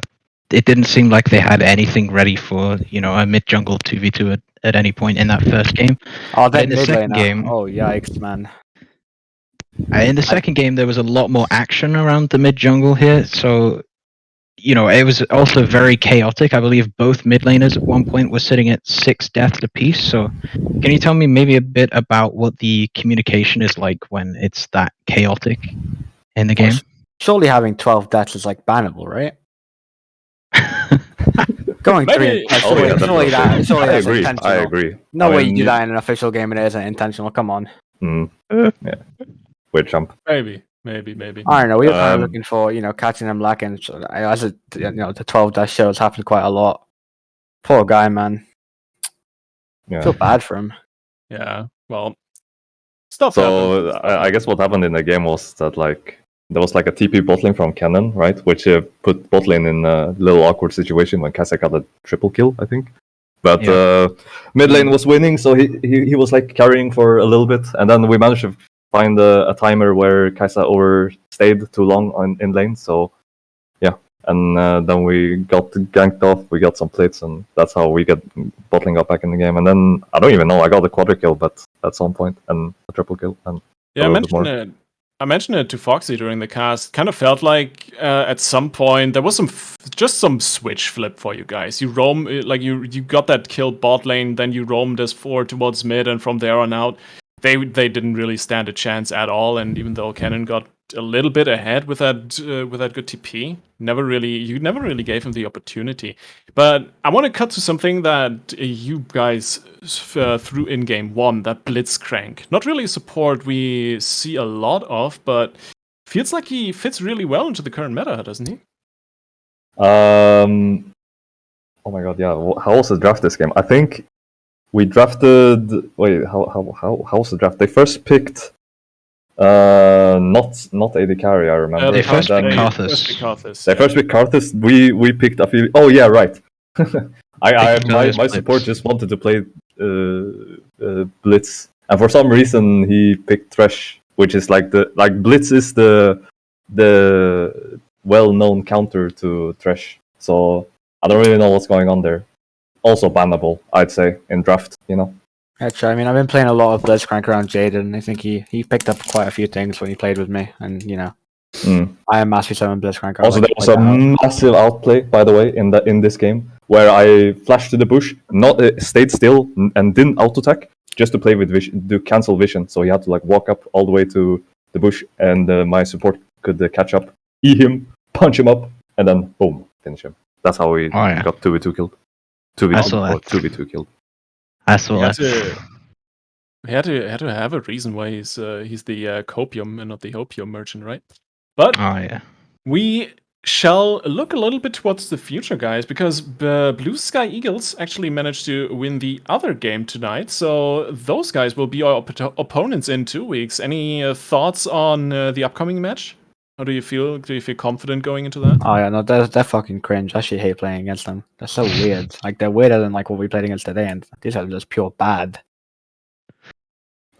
it didn't seem like they had anything ready for, you know, a mid jungle 2v2 at any point in that first game. Oh, But that in the mid second laner. game, Oh, yikes, man. in the second game, there was a lot more action around the mid jungle here. So, you know, it was also very chaotic. I believe both mid laners at one point were sitting at 6 deaths apiece. So, can you tell me maybe a bit about what the communication is like when it's that chaotic in the game? Surely having 12 deaths is like bannable, right? Going Maybe- 3 and Oh, yeah, surely that's I agree. intentional. I agree. No I way mean, you do that in an official game and it isn't intentional. Come on. Yeah, weird jump. Maybe. I don't know. We were kind of Um, looking for, you know, catching him lacking. So, as a, you know, the 12 dash shows happened quite a lot. Poor guy, man. Yeah. Feel bad for him. Yeah. Well, stuff So happens. I guess what happened in the game was that like there was like a TP bot lane from Cannon, right? Which put bot lane in a little awkward situation when Kazakh got a triple kill, I think. But mid lane was winning, so he was like carrying for a little bit, and then we managed to find a timer where Kai'Sa overstayed too long in lane. So yeah, and then we got ganked off. We got some plates, and that's how we get bottling up back in the game. And then I don't even know. I got a quadra kill, but at some point, and a triple kill, and Yeah, a little bit more. I mentioned it to Foxy during the cast. Kind of felt like at some point there was just some switch flip for you guys. You roam like you got that kill bot lane, then you roamed as forward towards mid, and from there on out, they didn't really stand a chance at all. And even though Cannon got a little bit ahead with that good TP, you never really gave him the opportunity. But I want to cut to something that you guys threw in game one, that Blitzcrank. Not really a support we see a lot of, but feels like he fits really well into the current meta, doesn't he? Oh my god, yeah. How was the draft this game? I think we drafted. Wait, how was the draft? They first picked not AD carry. I remember. They first picked Karthus. They first picked Karthus. We picked a few. Oh yeah, right. My support just wanted to play Blitz, and for some reason he picked Thresh, which is like Blitz is the well-known counter to Thresh. So I don't really know what's going on there. Also bannable, I'd say, in draft. Actually, I mean, I've been playing a lot of Blitzcrank around Jaden, and I think he picked up quite a few things when he played with me, and I am massive summon Blitzcrank. Also, there was a massive outplay, by the way, in this game, where I flashed to the bush, stayed still, and didn't auto attack just to play with vision, do cancel vision. So he had to walk up all the way to the bush, and my support could catch up, him, punch him up, and then boom, finish him. That's how we got 2v2 killed. 2v2 killed. I saw that. He had to have a reason why he's the copium and not the opium merchant, right? But we shall look a little bit towards the future, guys, because Blue Sky Eagles actually managed to win the other game tonight. So those guys will be our opponents in 2 weeks. Any thoughts on the upcoming match? How do you feel? Do you feel confident going into that? Oh yeah, no, they're fucking cringe. I actually hate playing against them. They're so weird. They're weirder than what we played against today, and these are just pure bad.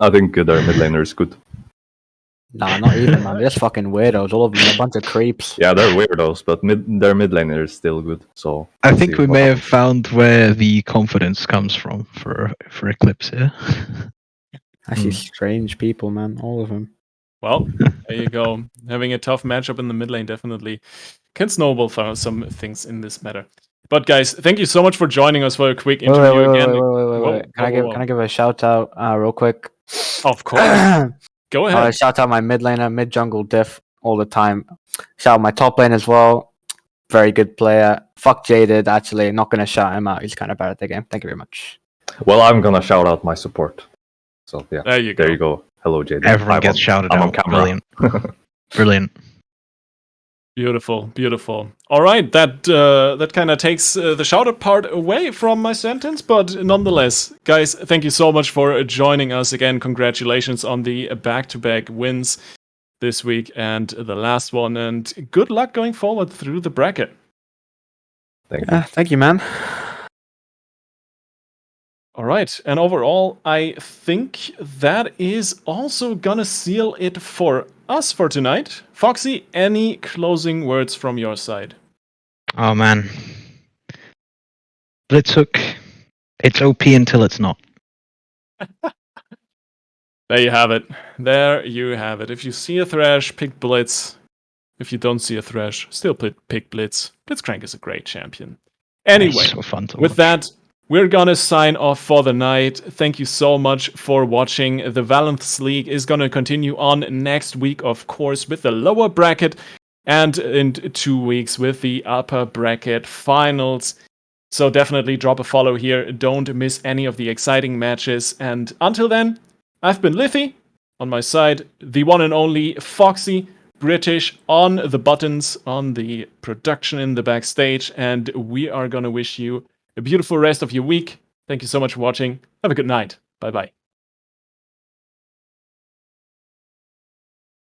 I think their mid laner is good. Nah, not even, man. They're just fucking weirdos. All of them, a bunch of creeps. Yeah, they're weirdos, but their mid laner is still good. So I think we may have found where the confidence comes from for Eclipse here. Actually, strange people, man. All of them. Well, there you go. Having a tough matchup in the mid lane definitely can snowball for some things in this matter. But guys, thank you so much for joining us for a quick interview again. Wait. Can I give a shout out real quick? Of course. Go ahead. Shout out my mid laner, mid jungle diff all the time. Shout out my top lane as well. Very good player. Fuck Jaded, actually. Not going to shout him out. He's kind of bad at the game. Thank you very much. Well, I'm going to shout out my support. So, yeah. There you go. Hello, Jaded. Everyone gets shouted out. I'm on camera. Brilliant. Beautiful. All right, that kind of takes the shout-out part away from my sentence, but nonetheless, guys, thank you so much for joining us again. Congratulations on the back-to-back wins this week and the last one, and good luck going forward through the bracket. Thank you, man. All right, and overall, I think that is also gonna seal it for us for tonight. Foxy, any closing words from your side? Oh man, Blitzhook, it's OP until it's not. There you have it. If you see a Thresh, pick Blitz. If you don't see a Thresh, still pick Blitz. Blitzcrank is a great champion. Anyway, so fun to with watch. that, we're gonna sign off for the night. Thank you so much for watching. The Valence League is gonna continue on next week, of course, with the lower bracket, and in 2 weeks with the upper bracket finals. So definitely drop a follow here. Don't miss any of the exciting matches. And until then, I've been Lithy. On my side, the one and only Foxy, British on the buttons, on the production in the backstage. And we are gonna wish you a beautiful rest of your week. Thank you so much for watching. Have a good night. Bye-bye.